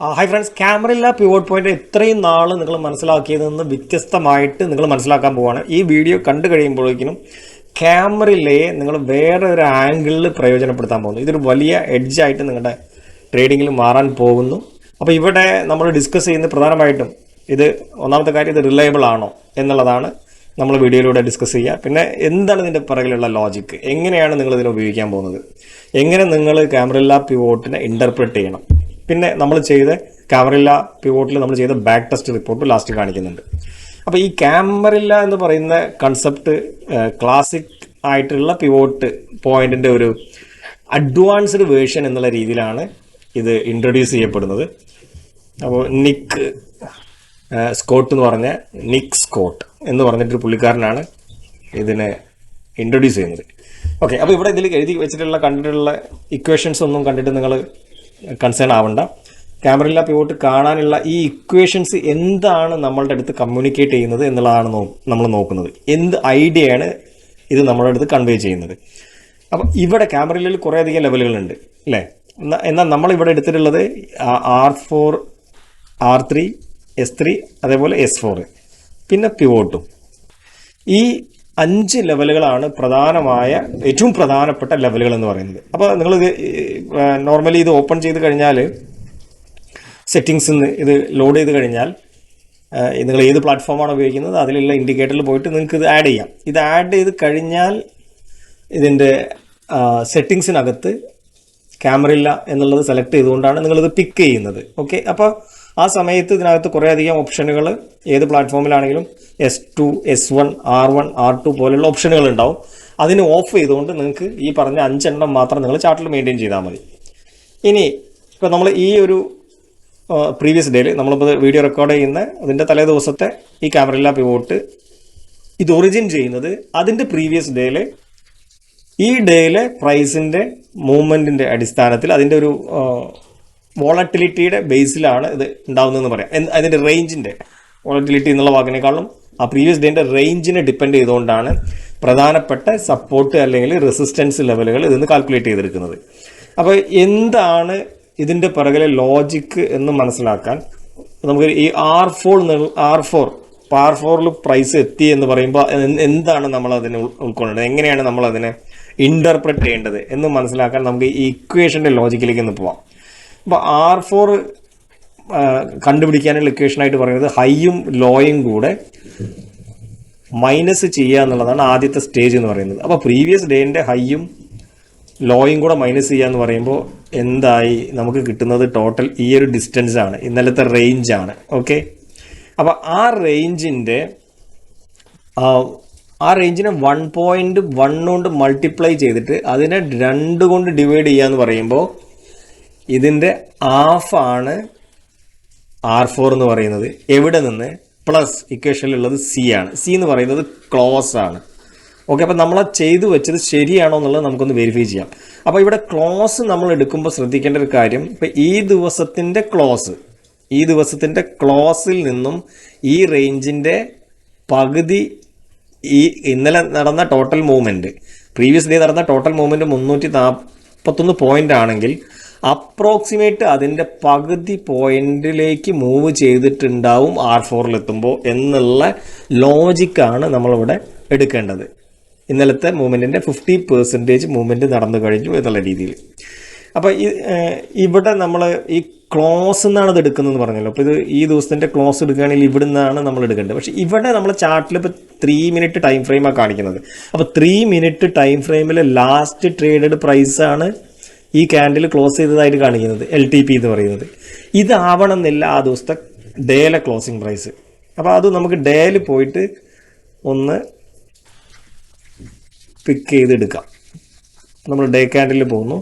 Hi friends, ക്യാമറയില്ല pivot point ഇത്രയും നാൾ നിങ്ങൾ മനസ്സിലാക്കിയതിൽ നിന്ന് വ്യത്യസ്തമായിട്ട് നിങ്ങൾ മനസ്സിലാക്കാൻ പോവാണ്. ഈ വീഡിയോ കണ്ടു കഴിയുമ്പോഴേക്കും ക്യാമറയിലെ നിങ്ങൾ വേറെ ഒരു ആംഗിളിൽ പ്രയോജനപ്പെടുത്താൻ പോകുന്നു. ഇതൊരു വലിയ എഡ്ജായിട്ട് നിങ്ങളുടെ ട്രേഡിങ്ങിൽ മാറാൻ പോകുന്നു. അപ്പോൾ ഇവിടെ നമ്മൾ ഡിസ്കസ് ചെയ്യുന്നത് പ്രധാനമായിട്ടും ഇത് ഒന്നാമത്തെ കാര്യം, ഇത് റിലയബിൾ ആണോ എന്നുള്ളതാണ് നമ്മൾ വീഡിയോയിലൂടെ ഡിസ്കസ് ചെയ്യുക. പിന്നെ എന്താണ് ഇതിൻ്റെ പിറകിലുള്ള ലോജിക്ക്, എങ്ങനെയാണ് നിങ്ങൾ ഇതിനെ ഉപയോഗിക്കാൻ പോകുന്നത്, എങ്ങനെ നിങ്ങൾ ക്യാമറയില്ല പിവോട്ടിനെ ഇൻ്റർപ്രറ്റ് ചെയ്യണം. പിന്നെ നമ്മൾ ചെയ്ത ക്യാമറയില്ല പിവോട്ടിൽ നമ്മൾ ചെയ്ത ബാക്ക് ടെസ്റ്റ് റിപ്പോർട്ട് ലാസ്റ്റ് കാണിക്കുന്നുണ്ട്. അപ്പോൾ ഈ ക്യാമറയില്ല എന്ന് പറയുന്ന കൺസെപ്റ്റ് ക്ലാസിക് ആയിട്ടുള്ള പിവോട്ട് പോയിന്റിൻ്റെ ഒരു അഡ്വാൻസ്ഡ് വേർഷൻ എന്നുള്ള രീതിയിലാണ് ഇത് ഇൻട്രൊഡ്യൂസ് ചെയ്യപ്പെടുന്നത്. അപ്പോൾ സ്കോട്ട് എന്ന് പറഞ്ഞ നിക് സ്കോട്ട് എന്ന് പറഞ്ഞിട്ടൊരു പുള്ളിക്കാരനാണ് ഇതിനെ ഇൻട്രൊഡ്യൂസ് ചെയ്യുന്നത്. ഓക്കെ, അപ്പോൾ ഇവിടെ ഇതിൽ എഴുതി വെച്ചിട്ടുള്ള കണ്ടിട്ടുള്ള ഇക്വേഷൻസ് ഒന്നും കണ്ടിട്ട് നിങ്ങൾ കൺസേൺ ആവണ്ട. ക്യാമറയില്ല പിവോട്ട് കാണാനുള്ള ഈ ഇക്വേഷൻസ് എന്താണ് നമ്മളുടെ അടുത്ത് കമ്മ്യൂണിക്കേറ്റ് ചെയ്യുന്നത് എന്നുള്ളതാണ് നമ്മൾ നോക്കുന്നത്. എന്ത് ഐഡിയയാണ് ഇത് നമ്മളുടെ അടുത്ത് കൺവേ ചെയ്യുന്നത്. അപ്പം ഇവിടെ ക്യാമറയിൽ കുറേയധികം ലെവലുകളുണ്ട് അല്ലേ. എന്നാൽ നമ്മളിവിടെ എടുത്തിട്ടുള്ളത് R4, R3, S3, അതേപോലെ S4, പിന്നെ പിവോട്ടും. ഈ 5 ലെവലുകളാണ് ഏറ്റവും പ്രധാനപ്പെട്ട ലെവലുകൾ എന്ന് പറയുന്നത്. അപ്പോൾ നിങ്ങളിത് നോർമലി ഇത് ഓപ്പൺ ചെയ്ത് കഴിഞ്ഞാൽ, സെറ്റിങ്സിൽ നിന്ന് ഇത് ലോഡ് ചെയ്ത് കഴിഞ്ഞാൽ, നിങ്ങൾ ഏത് പ്ലാറ്റ്ഫോമാണ് ഉപയോഗിക്കുന്നത് അതിലുള്ള ഇൻഡിക്കേറ്ററിൽ പോയിട്ട് നിങ്ങൾക്ക് ഇത് ആഡ് ചെയ്യാം. ഇത് ആഡ് ചെയ്ത് കഴിഞ്ഞാൽ ഇതിൻ്റെ സെറ്റിങ്സിനകത്ത് ക്യാമറയില്ല എന്നുള്ളത് സെലക്ട് ചെയ്തുകൊണ്ടാണ് നിങ്ങളിത് പിക്ക് ചെയ്യുന്നത്. ഓക്കെ, അപ്പോൾ ആ സമയത്ത് ഇതിനകത്ത് കുറേയധികം ഓപ്ഷനുകൾ ഏത് പ്ലാറ്റ്ഫോമിലാണെങ്കിലും S2, S1, R1, R2 പോലെയുള്ള ഓപ്ഷനുകൾ ഉണ്ടാവും. അതിന് ഓഫ് ചെയ്തുകൊണ്ട് നിങ്ങൾക്ക് ഈ പറഞ്ഞ 5 എണ്ണം മാത്രം നിങ്ങൾ ചാർട്ടിൽ മെയിൻറ്റെയിൻ ചെയ്താൽ മതി. ഇനി ഇപ്പോൾ നമ്മൾ ഈ ഒരു പ്രീവിയസ് ഡേയിൽ നമ്മളിപ്പോൾ വീഡിയോ റെക്കോർഡ് ചെയ്യുന്ന അതിൻ്റെ തലേ ദിവസത്തെ ഈ ക്യാമറയില്ല പിവോട്ട് ഇത് ഒറിജിൻ ചെയ്യുന്നത് അതിൻ്റെ പ്രീവിയസ് ഡേയിൽ ഈ ഡേയിലെ പ്രൈസിൻ്റെ മൂവ്മെൻറ്റിൻ്റെ അടിസ്ഥാനത്തിൽ അതിൻ്റെ ഒരു വോളറ്റിലിറ്റിയുടെ ബേസിലാണ് ഇത് ഉണ്ടാവുന്നതെന്ന് പറയാം. അതിൻ്റെ റേഞ്ചിൻ്റെ വോളറ്റിലിറ്റി എന്നുള്ള വാക്കിനേക്കാളും ആ പ്രീവിയസ് ഡേൻ്റെ റേഞ്ചിനെ ഡിപ്പെൻഡ് ചെയ്തുകൊണ്ടാണ് പ്രധാനപ്പെട്ട സപ്പോർട്ട് അല്ലെങ്കിൽ റെസിസ്റ്റൻസ് ലെവലുകൾ ഇതിന്ന് കാൽക്കുലേറ്റ് ചെയ്തെടുക്കുന്നത്. അപ്പോൾ എന്താണ് ഇതിൻ്റെ പിറകിലെ ലോജിക്ക് എന്ന് മനസ്സിലാക്കാൻ നമുക്ക് ഈ R4 പ്രൈസ് എത്തി എന്ന് പറയുമ്പോൾ എന്താണ് നമ്മൾ അതിനെ ഉൾക്കൊള്ളേണ്ടത്, എങ്ങനെയാണ് നമ്മൾ അതിനെ ഇൻ്റർപ്രറ്റ് ചെയ്യേണ്ടത് എന്ന് മനസ്സിലാക്കാൻ നമുക്ക് ഈ ഇക്വേഷൻ്റെ ലോജിക്കിലേക്ക് ഒന്ന് പോവാം. അപ്പോൾ R4 കണ്ടുപിടിക്കാനുള്ള ഇക്വേഷനായിട്ട് പറയുന്നത് ഹൈയും ലോയും കൂടെ മൈനസ് ചെയ്യുക എന്നുള്ളതാണ് ആദ്യത്തെ സ്റ്റേജ് എന്ന് പറയുന്നത്. അപ്പോൾ പ്രീവിയസ് ഡേൻ്റെ ഹൈയും ലോയും കൂടെ മൈനസ് ചെയ്യുക എന്ന് പറയുമ്പോൾ എന്തായി നമുക്ക് കിട്ടുന്നത്? ടോട്ടൽ ഈ ഒരു ഡിസ്റ്റൻസ് ആണ്, ഇന്നലത്തെ റേഞ്ചാണ്. ഓക്കെ, അപ്പോൾ ആ റേഞ്ചിനെ 1.1 കൊണ്ട് മൾട്ടിപ്ലൈ ചെയ്തിട്ട് അതിനെ 2 കൊണ്ട് ഡിവൈഡ് ചെയ്യുക എന്ന് പറയുമ്പോൾ ഇതിൻ്റെ ഹാഫാണ് R4 എന്ന് പറയുന്നത്. എവിടെ നിന്ന്? പ്ലസ് ഇക്വേഷനിലുള്ളത് C ആണ്. C എന്ന് പറയുന്നത് ക്ലോസ് ആണ്. ഓക്കെ, അപ്പോൾ നമ്മൾ ചെയ്തു വെച്ചത് ശരിയാണോ എന്നുള്ളത് നമുക്കൊന്ന് വെരിഫൈ ചെയ്യാം. അപ്പോൾ ഇവിടെ ക്ലോസ് നമ്മൾ എടുക്കുമ്പോൾ ശ്രദ്ധിക്കേണ്ട ഒരു കാര്യം, ഇപ്പോൾ ഈ ദിവസത്തിൻ്റെ ക്ലോസിൽ നിന്നും ഈ റേഞ്ചിൻ്റെ പകുതി ഈ ഇന്നലെ നടന്ന ടോട്ടൽ മൂവ്മെൻറ്റ്, പ്രീവിയസ് ഡേ നടന്ന ടോട്ടൽ മൂവ്മെൻറ്റ് 341 പോയിൻ്റ് ആണെങ്കിൽ അപ്രോക്സിമേറ്റ് അതിൻ്റെ പകുതി പോയിന്റിലേക്ക് മൂവ് ചെയ്തിട്ടുണ്ടാവും R4 എന്നുള്ള ലോജിക്കാണ് നമ്മളിവിടെ എടുക്കേണ്ടത്. ഇന്നലത്തെ മൂവ്മെൻറ്റിൻ്റെ 50% മൂവ്മെൻറ്റ് നടന്നു കഴിഞ്ഞു എന്നുള്ള രീതിയിൽ. അപ്പോൾ ഇവിടെ നമ്മൾ ഈ ക്ലോസ് എന്നാണ് ഇത് എടുക്കുന്നതെന്ന് പറഞ്ഞല്ലോ. അപ്പോൾ ഇത് ഈ ദിവസത്തിൻ്റെ ക്ലോസ് എടുക്കുകയാണെങ്കിൽ ഇവിടെ നിന്നാണ് നമ്മൾ എടുക്കേണ്ടത്. പക്ഷേ ഇവിടെ നമ്മൾ ചാർട്ടിൽ ഇപ്പോൾ 3 മിനിറ്റ് ടൈം ഫ്രെയിമാണ് കാണിക്കുന്നത്. അപ്പോൾ 3 മിനിറ്റ് ടൈം ഫ്രെയിമിൽ ലാസ്റ്റ് ട്രേഡഡ് പ്രൈസാണ് ഈ ക്യാൻഡിൽ ക്ലോസ് ചെയ്തതായിട്ട് കാണിക്കുന്നത്, LTP എന്ന് പറയുന്നത്. ഇതാവണമെന്നില്ല ആ ദിവസത്തെ ഡേയിലെ ക്ലോസിംഗ് പ്രൈസ്. അപ്പോൾ അത് നമുക്ക് ഡേയിൽ പോയിട്ട് ഒന്ന് പിക്ക് ചെയ്തെടുക്കാം. നമ്മൾ ഡേ ക്യാൻഡിൽ പോകുന്നു.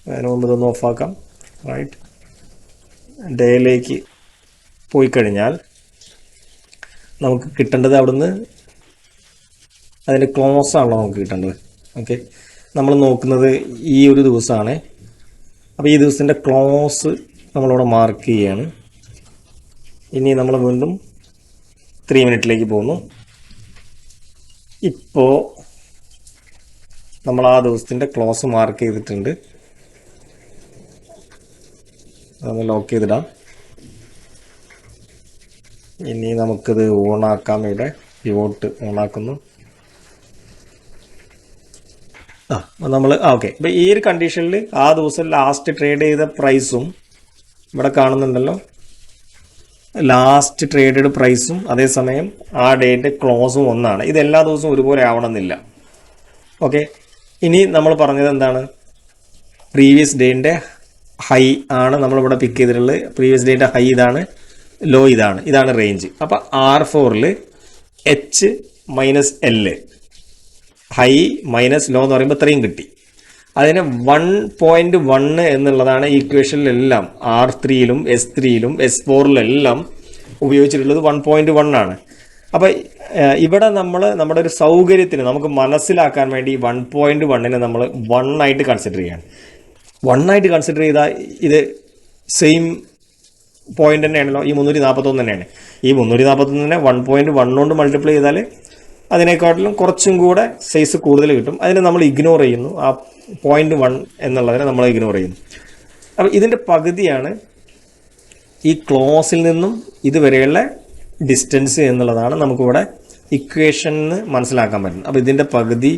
അതിന് മുമ്പ് ഇതൊന്ന് ഓഫാക്കാം. റൈറ്റ്, ഡേയിലേക്ക് പോയി കഴിഞ്ഞാൽ നമുക്ക് കിട്ടേണ്ടത് അവിടുന്ന് അതിൻ്റെ ക്ലോസ് ആണല്ലോ നമുക്ക് കിട്ടേണ്ടത്. ഓക്കെ, നമ്മൾ നോക്കുന്നത് ഈ ഒരു ദിവസമാണ്. അപ്പോൾ ഈ ദിവസത്തിൻ്റെ ക്ലോസ് നമ്മളിവിടെ മാർക്ക് ചെയ്യുകയാണ്. ഇനി നമ്മൾ വീണ്ടും 3 മിനിറ്റിലേക്ക് പോകുന്നു. ഇപ്പോൾ നമ്മൾ ആ ദിവസത്തിൻ്റെ ക്ലോസ് മാർക്ക് ചെയ്തിട്ടുണ്ട്. അതൊന്ന് ലോക്ക് ചെയ്തിടാം. ഇനി നമുക്കിത് ഓണാക്കാം. ഇവിടെ പിവോട്ട് ഓണാക്കുന്നു. നമ്മൾ ഓക്കെ. അപ്പോൾ ഈ ഒരു കണ്ടീഷനിൽ ആ ദിവസം ലാസ്റ്റ് ട്രേഡ് ചെയ്ത പ്രൈസും ഇവിടെ കാണുന്നുണ്ടല്ലോ, ലാസ്റ്റ് ട്രേഡഡ് പ്രൈസും അതേസമയം ആ ഡേറ്റ് ക്ലോസും ഒന്നാണ്. ഇത് എല്ലാ ദിവസവും ഒരുപോലെ ആവണമെന്നില്ല. ഓക്കെ. ഇനി നമ്മൾ പറഞ്ഞത് എന്താണ്, പ്രീവിയസ് ഡേൻ്റെ ഹൈ ആണ് നമ്മളിവിടെ പിക്ക് ചെയ്തിട്ടുള്ളത്. പ്രീവിയസ് ഡേൻ്റെ ഹൈ ഇതാണ്, ലോ ഇതാണ് റേഞ്ച്. അപ്പോൾ R4ൽ H-L, ഹൈ മൈനസ് ലോ എന്ന് പറയുമ്പോൾ ഇത്രയും കിട്ടി. അതിന് 1.1 എന്നുള്ളതാണ് ഇക്വേഷനിലെല്ലാം R3യിലും S3യിലും S4ലെല്ലാം ഉപയോഗിച്ചിട്ടുള്ളത് 1.1 ആണ്. അപ്പോൾ ഇവിടെ നമ്മൾ നമ്മുടെ ഒരു സൗകര്യത്തിന് നമുക്ക് മനസ്സിലാക്കാൻ വേണ്ടി 1.1നെ നമ്മൾ 1 ആയിട്ട് കൺസിഡർ ചെയ്യാണ്. 1 ആയിട്ട് കൺസിഡർ ചെയ്താൽ ഇത് സെയിം പോയിന്റ് തന്നെയാണല്ലോ, ഈ 341 തന്നെയാണ്. ഈ 341നെ 1.1 കൊണ്ട് മൾട്ടിപ്ലൈ ചെയ്താൽ അതിനേക്കാട്ടിലും കുറച്ചും കൂടെ സൈസ് കൂടുതൽ കിട്ടും. അതിനെ നമ്മൾ ഇഗ്നോർ ചെയ്യുന്നു. ആ 0.1 എന്നുള്ളതിനെ നമ്മൾ ഇഗ്നോർ ചെയ്യുന്നു. അപ്പോൾ ഇതിൻ്റെ പകുതിയാണ് ഈ ക്ലോസിൽ നിന്നും ഇതുവരെയുള്ള ഡിസ്റ്റൻസ് എന്നുള്ളതാണ് നമുക്കിവിടെ ഇക്വേഷന് മനസ്സിലാക്കാൻ പറ്റുന്നത്. അപ്പോൾ ഇതിൻ്റെ പകുതി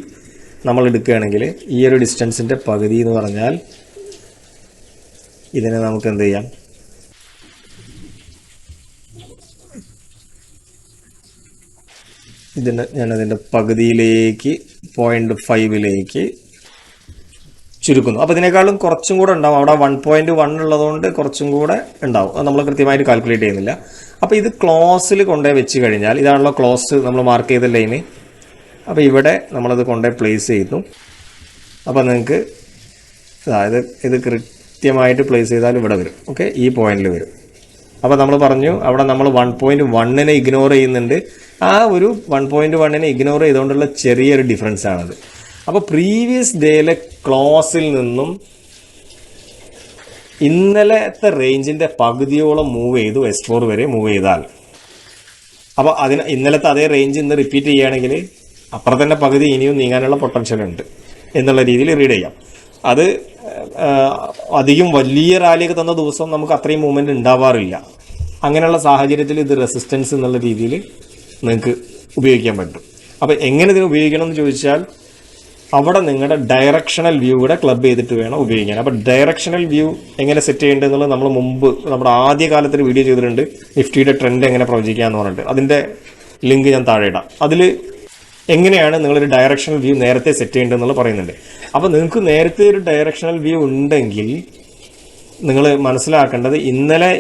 നമ്മൾ എടുക്കുകയാണെങ്കിൽ ഈ ഒരു ഡിസ്റ്റൻസിൻ്റെ പകുതി എന്ന് പറഞ്ഞാൽ ഇതിനെ നമുക്ക് എന്ത് ചെയ്യാം, ഞാനതിൻ്റെ പകുതിയിലേക്ക് 0.5ലേക്ക് ചുരുക്കുന്നു. അപ്പോൾ ഇതിനേക്കാളും കുറച്ചും കൂടെ ഉണ്ടാവും. അവിടെ 1.1 ഉള്ളതുകൊണ്ട് കുറച്ചും കൂടെ ഉണ്ടാവും. അത് നമ്മൾ കൃത്യമായിട്ട് കാൽക്കുലേറ്റ് ചെയ്യുന്നില്ല. അപ്പോൾ ഇത് ക്ലോസിൽ കൊണ്ടുപോയി വെച്ച് കഴിഞ്ഞാൽ, ഇതാണല്ലോ ക്ലോസ് നമ്മൾ മാർക്ക് ചെയ്ത ലൈന്. അപ്പോൾ ഇവിടെ നമ്മളത് കൊണ്ടുപോയി പ്ലേസ് ചെയ്യുന്നു. അപ്പോൾ നിങ്ങൾക്ക് അതായത് ഇത് കൃത്യമായിട്ട് പ്ലേസ് ചെയ്താൽ ഇവിടെ വരും. ഓക്കെ, ഈ പോയിന്റിൽ വരും. അപ്പോൾ നമ്മൾ പറഞ്ഞു അവിടെ നമ്മൾ 1.1നെ ഇഗ്നോർ ചെയ്യുന്നുണ്ട്. ആ ഒരു 1.1നെ ഇഗ്നോർ ചെയ്തുകൊണ്ടുള്ള ചെറിയൊരു ഡിഫറൻസ് ആണത്. അപ്പോൾ പ്രീവിയസ് ഡേയിലെ ക്ലോസിൽ നിന്നും ഇന്നലത്തെ റേഞ്ചിൻ്റെ പകുതിയോളം മൂവ് ചെയ്തു S4 വരെ മൂവ് ചെയ്താൽ, അപ്പോൾ ഇന്നലത്തെ അതേ റേഞ്ച് ഇന്ന് റിപ്പീറ്റ് ചെയ്യുകയാണെങ്കിൽ അപ്പുറം തന്നെ പകുതി ഇനിയും നീങ്ങാനുള്ള പൊട്ടൻഷ്യൽ ഉണ്ട് എന്നുള്ള രീതിയിൽ റീഡ് ചെയ്യാം. അത് അധികം വലിയ റാലിയൊക്കെ തന്ന ദിവസം നമുക്ക് അത്രയും മൂവ്മെൻറ്റ് ഉണ്ടാവാറില്ല. അങ്ങനെയുള്ള സാഹചര്യത്തിൽ ഇത് റെസിസ്റ്റൻസ് എന്നുള്ള രീതിയിൽ നിങ്ങൾക്ക് ഉപയോഗിക്കാൻ പറ്റും. അപ്പോൾ എങ്ങനെ ഇതിന് ഉപയോഗിക്കണം എന്ന് ചോദിച്ചാൽ അവിടെ നിങ്ങളുടെ ഡയറക്ഷണൽ വ്യൂ കൂടെ ക്ലബ് ചെയ്തിട്ട് വേണം ഉപയോഗിക്കാൻ. അപ്പോൾ ഡയറക്ഷണൽ വ്യൂ എങ്ങനെ സെറ്റ് ചെയ്യേണ്ടത് എന്നുള്ളത് നമ്മൾ മുമ്പ് നമ്മുടെ ആദ്യ കാലത്തിൽ വീഡിയോ ചെയ്തിട്ടുണ്ട്. നിഫ്റ്റിയുടെ ട്രെൻഡ് എങ്ങനെ പ്രവചിക്കുക എന്ന് പറഞ്ഞിട്ട് അതിൻ്റെ ലിങ്ക് ഞാൻ താഴെ ഇടാം. അതിൽ എങ്ങനെയാണ് നിങ്ങളൊരു ഡയറക്ഷണൽ വ്യൂ നേരത്തെ സെറ്റ് ചെയ്യേണ്ടതെന്നുള്ളത് പറയുന്നുണ്ട്. അപ്പോൾ നിങ്ങൾക്ക് നേരത്തെ ഒരു ഡയറക്ഷണൽ വ്യൂ ഉണ്ടെങ്കിൽ നിങ്ങൾ മനസ്സിലാക്കേണ്ടത് ഇന്നലെ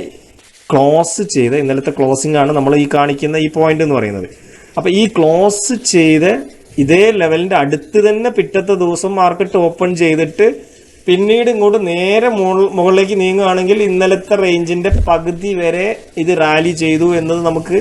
ക്ലോസ് ചെയ്ത്, ഇന്നലത്തെ ക്ലോസിംഗ് ആണ് നമ്മൾ ഈ കാണിക്കുന്ന ഈ പോയിന്റ് എന്ന് പറയുന്നത്. അപ്പോൾ ഈ ക്ലോസ് ചെയ്ത് ഇതേ ലെവലിൻ്റെ അടുത്ത് തന്നെ പിറ്റത്തെ ദിവസം മാർക്കറ്റ് ഓപ്പൺ ചെയ്തിട്ട് പിന്നീട് ഇങ്ങോട്ട് നേരെ മുകളിലേക്ക് നീങ്ങുകയാണെങ്കിൽ ഇന്നലത്തെ റേഞ്ചിൻ്റെ പകുതി വരെ ഇത് റാലി ചെയ്തു എന്നത് നമുക്ക്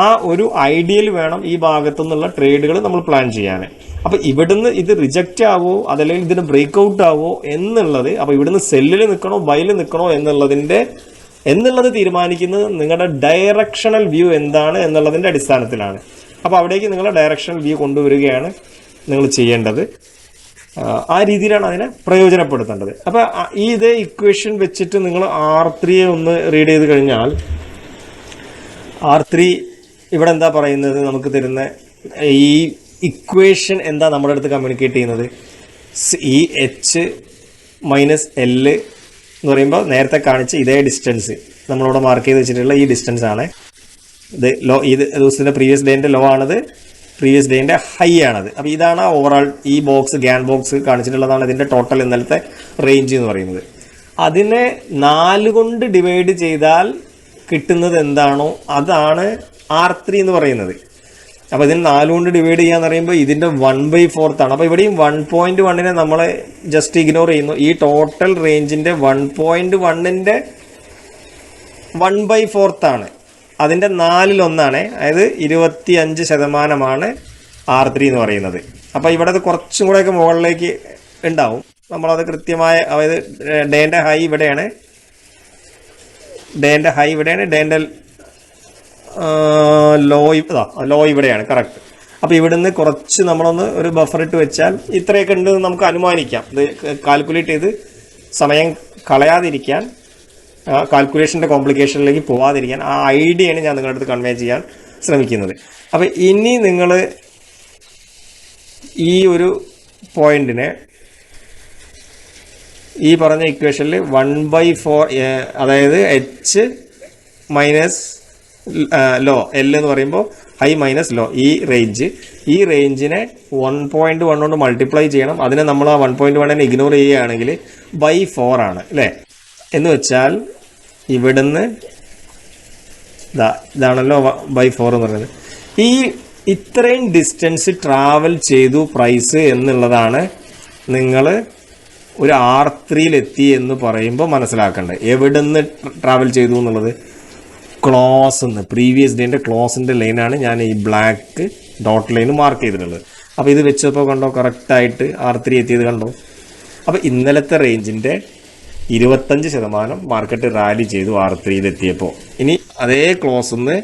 ആ ഒരു ഐഡിയൽ വേണം ഈ ഭാഗത്തു നിന്നുള്ള ട്രേഡുകൾ നമ്മൾ പ്ലാൻ ചെയ്യാൻ. അപ്പോൾ ഇവിടുന്ന് ഇത് റിജക്റ്റ് ആവോ അതല്ലെങ്കിൽ ഇതിന് ബ്രേക്ക് ഔട്ട് ആവോ എന്നുള്ളത്, അപ്പോൾ ഇവിടുന്ന് സെല്ലിൽ നിൽക്കണോ ബൈയിൽ നിൽക്കണോ എന്നുള്ളത് തീരുമാനിക്കുന്നത് നിങ്ങളുടെ ഡയറക്ഷണൽ വ്യൂ എന്താണ് എന്നുള്ളതിൻ്റെ അടിസ്ഥാനത്തിലാണ്. അപ്പോൾ അവിടേക്ക് നിങ്ങളുടെ ഡയറക്ഷണൽ വ്യൂ കൊണ്ടുവരികയാണ് നിങ്ങൾ ചെയ്യേണ്ടത്. ആ രീതിയിലാണ് അതിനെ പ്രയോജനപ്പെടുത്തേണ്ടത്. അപ്പോൾ ഈ ഇതേ ഇക്വേഷൻ വെച്ചിട്ട് നിങ്ങൾ R3 ഒന്ന് റീഡ് ചെയ്ത് കഴിഞ്ഞാൽ R3 ഇവിടെ എന്താ പറയുന്നത്, നമുക്ക് തരുന്ന ഈ ഇക്വേഷൻ എന്താ നമ്മുടെ അടുത്ത് കമ്മ്യൂണിക്കേറ്റ് ചെയ്യുന്നത്, ഈ H-L എന്ന് പറയുമ്പോൾ നേരത്തെ കാണിച്ച ഇതേ ഡിസ്റ്റൻസ് നമ്മളിവിടെ മാർക്ക് ചെയ്ത് വെച്ചിട്ടുള്ള ഈ ഡിസ്റ്റൻസ് ആണ്. ഇത് ലോ, ഇത് ദിവസത്തിൻ്റെ പ്രീവിയസ് ഡേൻ്റെ ലോ ആണത്, പ്രീവിയസ് ഡേൻ്റെ ഹൈ ആണത്. അപ്പോൾ ഇതാണ് ഓവറോൾ ഈ ബോക്സ് ഗ്യാൻ ബോക്സ് കാണിച്ചിട്ടുള്ളതാണ് ഇതിൻ്റെ ടോട്ടൽ ഇന്നലത്തെ റേഞ്ച് എന്ന് പറയുന്നത്. അതിനെ 4 കൊണ്ട് ഡിവൈഡ് ചെയ്താൽ കിട്ടുന്നത് എന്താണോ അതാണ് R3 എന്ന് പറയുന്നത്. അപ്പോൾ ഇതിന് 4 കൊണ്ട് ഡിവൈഡ് ചെയ്യാന്ന് പറയുമ്പോൾ ഇതിൻ്റെ 1/4 ആണ്. അപ്പോൾ ഇവിടെയും 1.1നെ നമ്മൾ ജസ്റ്റ് ഇഗ്നോർ ചെയ്യുന്നു. ഈ ടോട്ടൽ റേഞ്ചിൻ്റെ 1.1ൻ്റെ 1/4 ആണ്, അതിൻ്റെ 4/1, അതായത് 25% R3 എന്ന് പറയുന്നത്. അപ്പോൾ ഇവിടെ അത് കുറച്ചും കൂടെയൊക്കെ മുകളിലേക്ക് ഉണ്ടാവും. നമ്മളത് കൃത്യമായ, അതായത് ഡേൻ്റെ ഹൈ ഇവിടെയാണ്, ഡേൻ്റെ ലോ ഇവിടെയാണ്, കറക്റ്റ്. അപ്പോൾ ഇവിടുന്ന് കുറച്ച് നമ്മളൊന്ന് ഒരു ബഫർ ഇട്ട് വെച്ചാൽ ഇത്രയൊക്കെ ഉണ്ടെന്ന് നമുക്ക് അനുമാനിക്കാം. ഇത് കാൽക്കുലേറ്റ് ചെയ്ത് സമയം കളയാതിരിക്കാൻ കാൽക്കുലേഷൻ്റെ കോംപ്ലിക്കേഷനിലേക്ക് പോവാതിരിക്കാൻ ആ ഐഡിയയാണ് ഞാൻ നിങ്ങളുടെ അടുത്ത് കൺവേ ചെയ്യാൻ ശ്രമിക്കുന്നത്. അപ്പോൾ ഇനി നിങ്ങൾ ഈ ഒരു പോയിന്റിനെ ഈ പറഞ്ഞ ഇക്വേഷനിൽ 1/4 അതായത് എച്ച് മൈനസ് ലോ എൽ എന്ന് പറയുമ്പോൾ ഹൈ മൈനസ് ലോ ഈ റേഞ്ചിനെ 1.1 കൊണ്ട് മൾട്ടിപ്ലൈ ചെയ്യണം. അതിനെ നമ്മൾ ആ 1.1 ഇഗ്നോർ ചെയ്യുകയാണെങ്കിൽ by4 ആണ് അല്ലേ. എന്ന് വെച്ചാൽ ഇവിടുന്ന് ഇതാണല്ലോ by4 എന്ന് പറയുന്നത്. ഈ ഇത്രയും ഡിസ്റ്റൻസ് ട്രാവൽ ചെയ്തു പ്രൈസ് എന്നുള്ളതാണ് നിങ്ങൾ ഒരു R3 എന്ന് പറയുമ്പോൾ മനസ്സിലാക്കേണ്ടത്. എവിടെ നിന്ന് ട്രാവൽ ചെയ്തു എന്നുള്ളത് പ്രീവിയസ് ഡേൻ്റെ ക്ലോസിൻ്റെ ലൈനാണ് ഞാൻ ഈ ബ്ലാക്ക് ഡോട്ട് ലൈൻ മാർക്ക് ചെയ്തിട്ടുള്ളത്. അപ്പോൾ ഇത് വെച്ചപ്പോൾ കണ്ടോ കറക്റ്റായിട്ട് R3 എത്തിയത് കണ്ടോ. അപ്പോൾ ഇന്നലത്തെ റേഞ്ചിൻ്റെ 25% മാർക്കറ്റ് റാലി ചെയ്തു R3 എത്തിയപ്പോൾ. ഇനി അതേ ക്ലോസിൽ നിന്ന്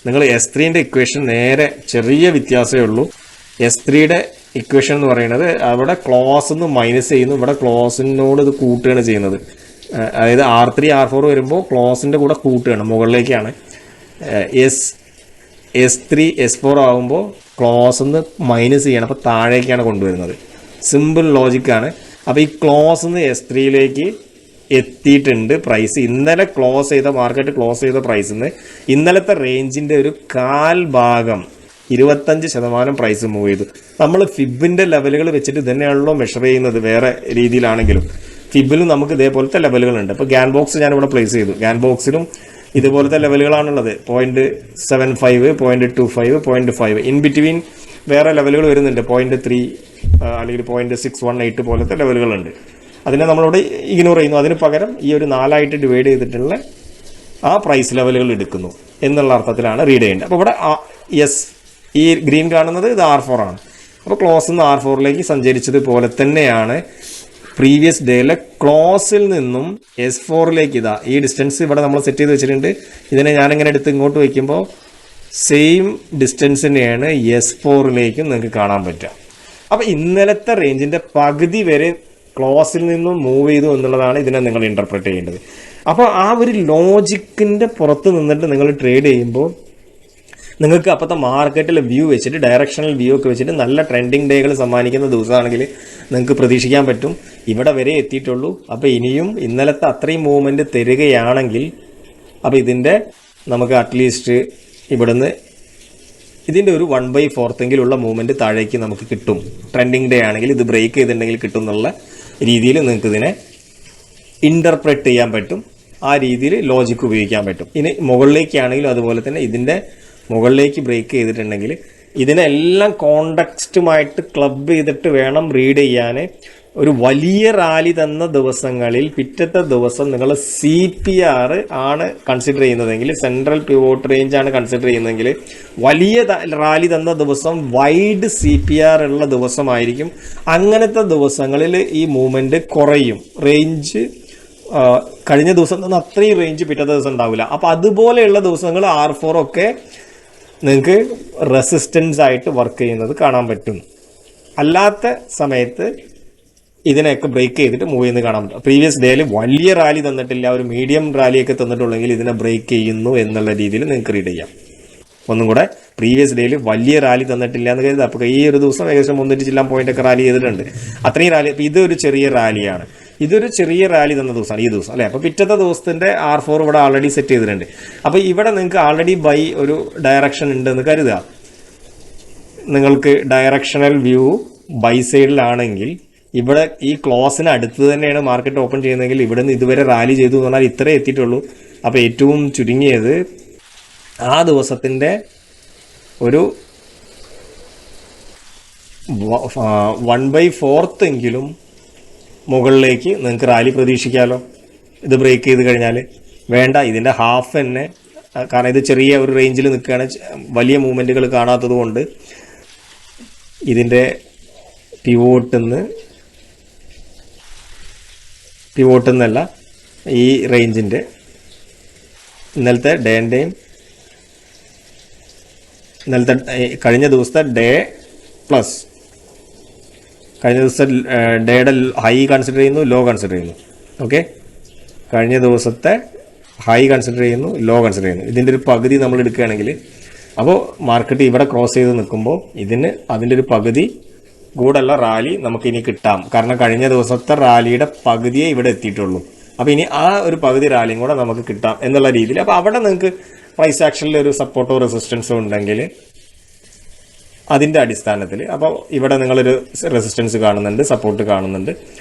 നിങ്ങൾ S3ൻ്റെ ഇക്വേഷൻ നേരെ ചെറിയ വ്യത്യാസമേ ഉള്ളൂ. S3യുടെ ഇക്വേഷൻ എന്ന് പറയുന്നത് അവിടെ ക്ലോസ് നിന്ന് മൈനസ് ചെയ്യുന്നു, ഇവിടെ ക്ലോസിനോട് ഇത് കൂട്ടുകയാണ് ചെയ്യുന്നത്. അതായത് R3 R4 വരുമ്പോൾ ക്ലോസിൻ്റെ കൂടെ കൂട്ടുകയാണ്, മുകളിലേക്കാണ്. S3 S4 ആകുമ്പോൾ ക്ലോസ് നിന്ന് മൈനസ് ചെയ്യണം, അപ്പോൾ താഴേക്കാണ് കൊണ്ടുവരുന്നത്. സിമ്പിൾ ലോജിക്കാണ്. അപ്പോൾ ഈ ക്ലോസ് നിന്ന് S3യിലേക്ക് എത്തിയിട്ടുണ്ട് പ്രൈസ്. ഇന്നലെ മാർക്കറ്റ് ക്ലോസ് ചെയ്ത പ്രൈസിൽ നിന്ന് ഇന്നലത്തെ റേഞ്ചിൻ്റെ ഒരു 1/4 ഭാഗം 25% പ്രൈസ് മൂവ് ചെയ്തു. നമ്മൾ ഫിബിൻ്റെ ലെവലുകൾ വെച്ചിട്ട് തന്നെയാണല്ലോ മെഷർ ചെയ്യുന്നത്. വേറെ രീതിയിലാണെങ്കിലും ഫിബിലും നമുക്ക് ഇതേപോലത്തെ ലെവലുകളുണ്ട്. ഇപ്പോൾ ഗ്യാൻ ബോക്സ് ഞാനിവിടെ പ്ലേസ് ചെയ്തു. ഗ്യാൻ ബോക്സിലും ഇതുപോലത്തെ ലെവലുകളാണുള്ളത്. 0.75, 0.25, 0.5. ഇൻ ബിറ്റ്വീൻ വേറെ ലെവലുകൾ വരുന്നുണ്ട്. 0.3 അല്ലെങ്കിൽ 0.618 പോലത്തെ ലെവലുകളുണ്ട്. അതിനെ നമ്മളിവിടെ ഇഗ്നോർ ചെയ്യുന്നു. അതിന് പകരം ഈ ഒരു 4 ഡിവൈഡ് ചെയ്തിട്ടുള്ള ആ പ്രൈസ് ലെവലുകൾ എടുക്കുന്നു എന്നുള്ള അർത്ഥത്തിലാണ് റീഡ് ചെയ്യേണ്ടത്. അപ്പോൾ ഇവിടെ ഈ ഗ്രീൻ കാണുന്നത് ഇത് R4 ആണ്. അപ്പോൾ ക്ലോസിൽ നിന്ന് R4ലേക്ക് സഞ്ചരിച്ചതുപോലെ തന്നെയാണ് പ്രീവിയസ് ഡേയിലെ ക്ലോസിൽ നിന്നും S4ലേക്ക് ഈ ഡിസ്റ്റൻസ് ഇവിടെ നമ്മൾ സെറ്റ് ചെയ്ത് വെച്ചിട്ടുണ്ട്. ഇതിനെ ഞാനിങ്ങനെ എടുത്ത് ഇങ്ങോട്ട് വയ്ക്കുമ്പോൾ സെയിം ഡിസ്റ്റൻസ് തന്നെയാണ് S4ലേക്കും നിങ്ങൾക്ക് കാണാൻ പറ്റുക. അപ്പോൾ ഇന്നലത്തെ റേഞ്ചിൻ്റെ പകുതി വരെ ക്ലോസിൽ നിന്നും മൂവ് ചെയ്തു എന്നുള്ളതാണ് ഇതിനെ നിങ്ങൾ ഇൻ്റർപ്രറ്റ് ചെയ്യേണ്ടത്. അപ്പോൾ ആ ഒരു ലോജിക്കിൻ്റെ പുറത്ത് നിന്നിട്ട് നിങ്ങൾ ട്രേഡ് ചെയ്യുമ്പോൾ നിങ്ങൾക്ക് അപ്പോഴത്തെ മാർക്കറ്റിലെ വ്യൂ വെച്ചിട്ട് ഡയറക്ഷണൽ വ്യൂ ഒക്കെ വെച്ചിട്ട് നല്ല ട്രെൻഡിങ് ഡേകൾ സമ്മാനിക്കുന്ന ദിവസമാണെങ്കിൽ നിങ്ങൾക്ക് പ്രതീക്ഷിക്കാൻ പറ്റും ഇവിടെ വരെ എത്തിയിട്ടുള്ളൂ. അപ്പോൾ ഇനിയും ഇന്നലത്തെ അത്രയും മൂവ്മെൻറ്റ് തരികയാണെങ്കിൽ അപ്പോൾ ഇതിൻ്റെ നമുക്ക് അറ്റ്ലീസ്റ്റ് ഇവിടുന്ന് ഇതിൻ്റെ ഒരു 1/4 മൂവ്മെൻറ്റ് താഴേക്ക് നമുക്ക് കിട്ടും. ട്രെൻഡിങ് ഡേ ആണെങ്കിൽ ഇത് ബ്രേക്ക് ചെയ്തിട്ടുണ്ടെങ്കിൽ കിട്ടും എന്നുള്ള രീതിയിൽ നിങ്ങൾക്ക് ഇതിനെ ഇൻ്റർപ്രറ്റ് ചെയ്യാൻ പറ്റും. ആ രീതിയിൽ ലോജിക്ക് ഉപയോഗിക്കാൻ പറ്റും. ഇനി മുകളിലേക്കാണെങ്കിലും അതുപോലെ തന്നെ ഇതിൻ്റെ മുകളിലേക്ക് ബ്രേക്ക് ചെയ്തിട്ടുണ്ടെങ്കിൽ ഇതിനെല്ലാം കോണ്ടക്സ്റ്റുമായിട്ട് ക്ലബ് ചെയ്തിട്ട് വേണം റീഡ് ചെയ്യാൻ. ഒരു വലിയ റാലി തന്ന ദിവസങ്ങളിൽ പിറ്റത്തെ ദിവസം നിങ്ങൾ CPR ആണ് കൺസിഡർ ചെയ്യുന്നതെങ്കിൽ, സെൻട്രൽ പിവോട്ട് റേഞ്ച് ആണ് കൺസിഡർ ചെയ്യുന്നതെങ്കിൽ, വലിയ റാലി തന്ന ദിവസം വൈഡ് CPR ഉള്ള ദിവസമായിരിക്കും. അങ്ങനത്തെ ദിവസങ്ങളിൽ ഈ മൂവ്മെൻറ്റ് കുറയും. റേഞ്ച് കഴിഞ്ഞ ദിവസം തന്നെ അത്രയും റേഞ്ച് പിറ്റത്തെ ദിവസം ഉണ്ടാവില്ല. അപ്പോൾ അതുപോലെയുള്ള ദിവസങ്ങൾ R4 ഒക്കെ നിങ്ങൾക്ക് റെസിസ്റ്റൻസ് ആയിട്ട് വർക്ക് ചെയ്യുന്നത് കാണാൻ പറ്റും. അല്ലാത്ത സമയത്ത് ഇതിനെയൊക്കെ ബ്രേക്ക് ചെയ്തിട്ട് മൂവ് ചെയ്യുന്നത് കാണാൻ പറ്റും. പ്രീവിയസ് ഡേയിൽ വലിയ റാലി തന്നിട്ടില്ല, ഒരു മീഡിയം റാലിയൊക്കെ തന്നിട്ടുള്ളെങ്കിൽ ഇതിനെ ബ്രേക്ക് ചെയ്യുന്നു എന്നുള്ള രീതിയിൽ നിങ്ങൾക്ക് റീഡ് ചെയ്യാം. ഒന്നും കൂടെ, പ്രീവിയസ് ഡേയിൽ വലിയ റാലി തന്നിട്ടില്ല എന്ന് കരുതുക. അപ്പോൾ ഈ ഒരു ദിവസം ഏകദേശം 300 ചില്ലാൻ പോയിന്റൊക്കെ റാലി ചെയ്തിട്ടുണ്ട്. അത്രയും റാലി. അപ്പോൾ ഇതൊരു ചെറിയ റാലിയാണ്. ഇതൊരു ചെറിയ റാലി തന്ന ദിവസമാണ് ഈ ദിവസം അല്ലേ. അപ്പോൾ പിറ്റത്തെ ദിവസത്തിൻ്റെ R4 ഇവിടെ ആൾറെഡി സെറ്റ് ചെയ്തിട്ടുണ്ട്. അപ്പോൾ ഇവിടെ നിങ്ങൾക്ക് ആൾറെഡി ബൈ ഒരു ഡയറക്ഷൻ ഉണ്ടെന്ന് കരുതുക. നിങ്ങൾക്ക് ഡയറക്ഷണൽ വ്യൂ ബൈ സൈഡിലാണെങ്കിൽ ഇവിടെ ഈ ക്ലോസിന് അടുത്ത് തന്നെയാണ് മാർക്കറ്റ് ഓപ്പൺ ചെയ്യുന്നതെങ്കിൽ ഇവിടെ നിന്ന് ഇതുവരെ റാലി ചെയ്തു എന്ന് പറഞ്ഞാൽ ഇത്രേ എത്തിയിട്ടുള്ളൂ. അപ്പോൾ ഏറ്റവും ചുരുങ്ങിയത് ആ ദിവസത്തിൻ്റെ ഒരു 1/4 മുകളിലേക്ക് നിങ്ങൾക്ക് റാലി പ്രതീക്ഷിക്കാമല്ലോ ഇത് ബ്രേക്ക് ചെയ്ത് കഴിഞ്ഞാൽ. വേണ്ട, ഇതിൻ്റെ ഹാഫ് തന്നെ, കാരണം ഇത് ചെറിയ ഒരു റേഞ്ചിൽ നിൽക്കുകയാണ്, വലിയ മൂവ്മെൻറ്റുകൾ കാണാത്തത് കൊണ്ട് ഇതിൻ്റെ പിവോട്ടെന്നല്ല ഈ റേഞ്ചിൻ്റെ ഇന്നലത്തെ ഡേൻ്റെയും ഇന്നലത്തെ കഴിഞ്ഞ ദിവസത്തെ ഡേ പ്ലസ് കഴിഞ്ഞ ദിവസത്തെ ഡേയുടെ ഹൈ കൺസിഡർ ചെയ്യുന്നു, ലോ കൺസിഡർ ചെയ്യുന്നു. ഓക്കെ, കഴിഞ്ഞ ദിവസത്തെ ഹൈ കൺസിഡർ ചെയ്യുന്നു, ലോ കൺസിഡർ ചെയ്യുന്നു. ഇതിൻ്റെ ഒരു പകുതി നമ്മൾ എടുക്കുകയാണെങ്കിൽ, അപ്പോൾ മാർക്കറ്റ് ഇവിടെ ക്രോസ് ചെയ്ത് നിൽക്കുമ്പോൾ ഇതിന് അതിൻ്റെ ഒരു പകുതി കൂടല്ല റാലി നമുക്കിനി കിട്ടാം. കാരണം കഴിഞ്ഞ ദിവസത്തെ റാലിയുടെ പകുതിയെ ഇവിടെ എത്തിയിട്ടുള്ളൂ. അപ്പോൾ ഇനി ആ ഒരു പകുതി റാലിയും കൂടെ നമുക്ക് കിട്ടാം എന്നുള്ള രീതിയിൽ. അപ്പോൾ അവിടെ നിങ്ങൾക്ക് പ്രൈസ് ആക്ഷനിൽ ഒരു സപ്പോർട്ടോ റെസിസ്റ്റൻസോ ഉണ്ടെങ്കിൽ അതിൻ്റെ അടിസ്ഥാനത്തിൽ അപ്പോൾ ഇവിടെ നിങ്ങളൊരു റെസിസ്റ്റൻസ് കാണുന്നുണ്ട്, സപ്പോർട്ട് കാണുന്നുണ്ട്.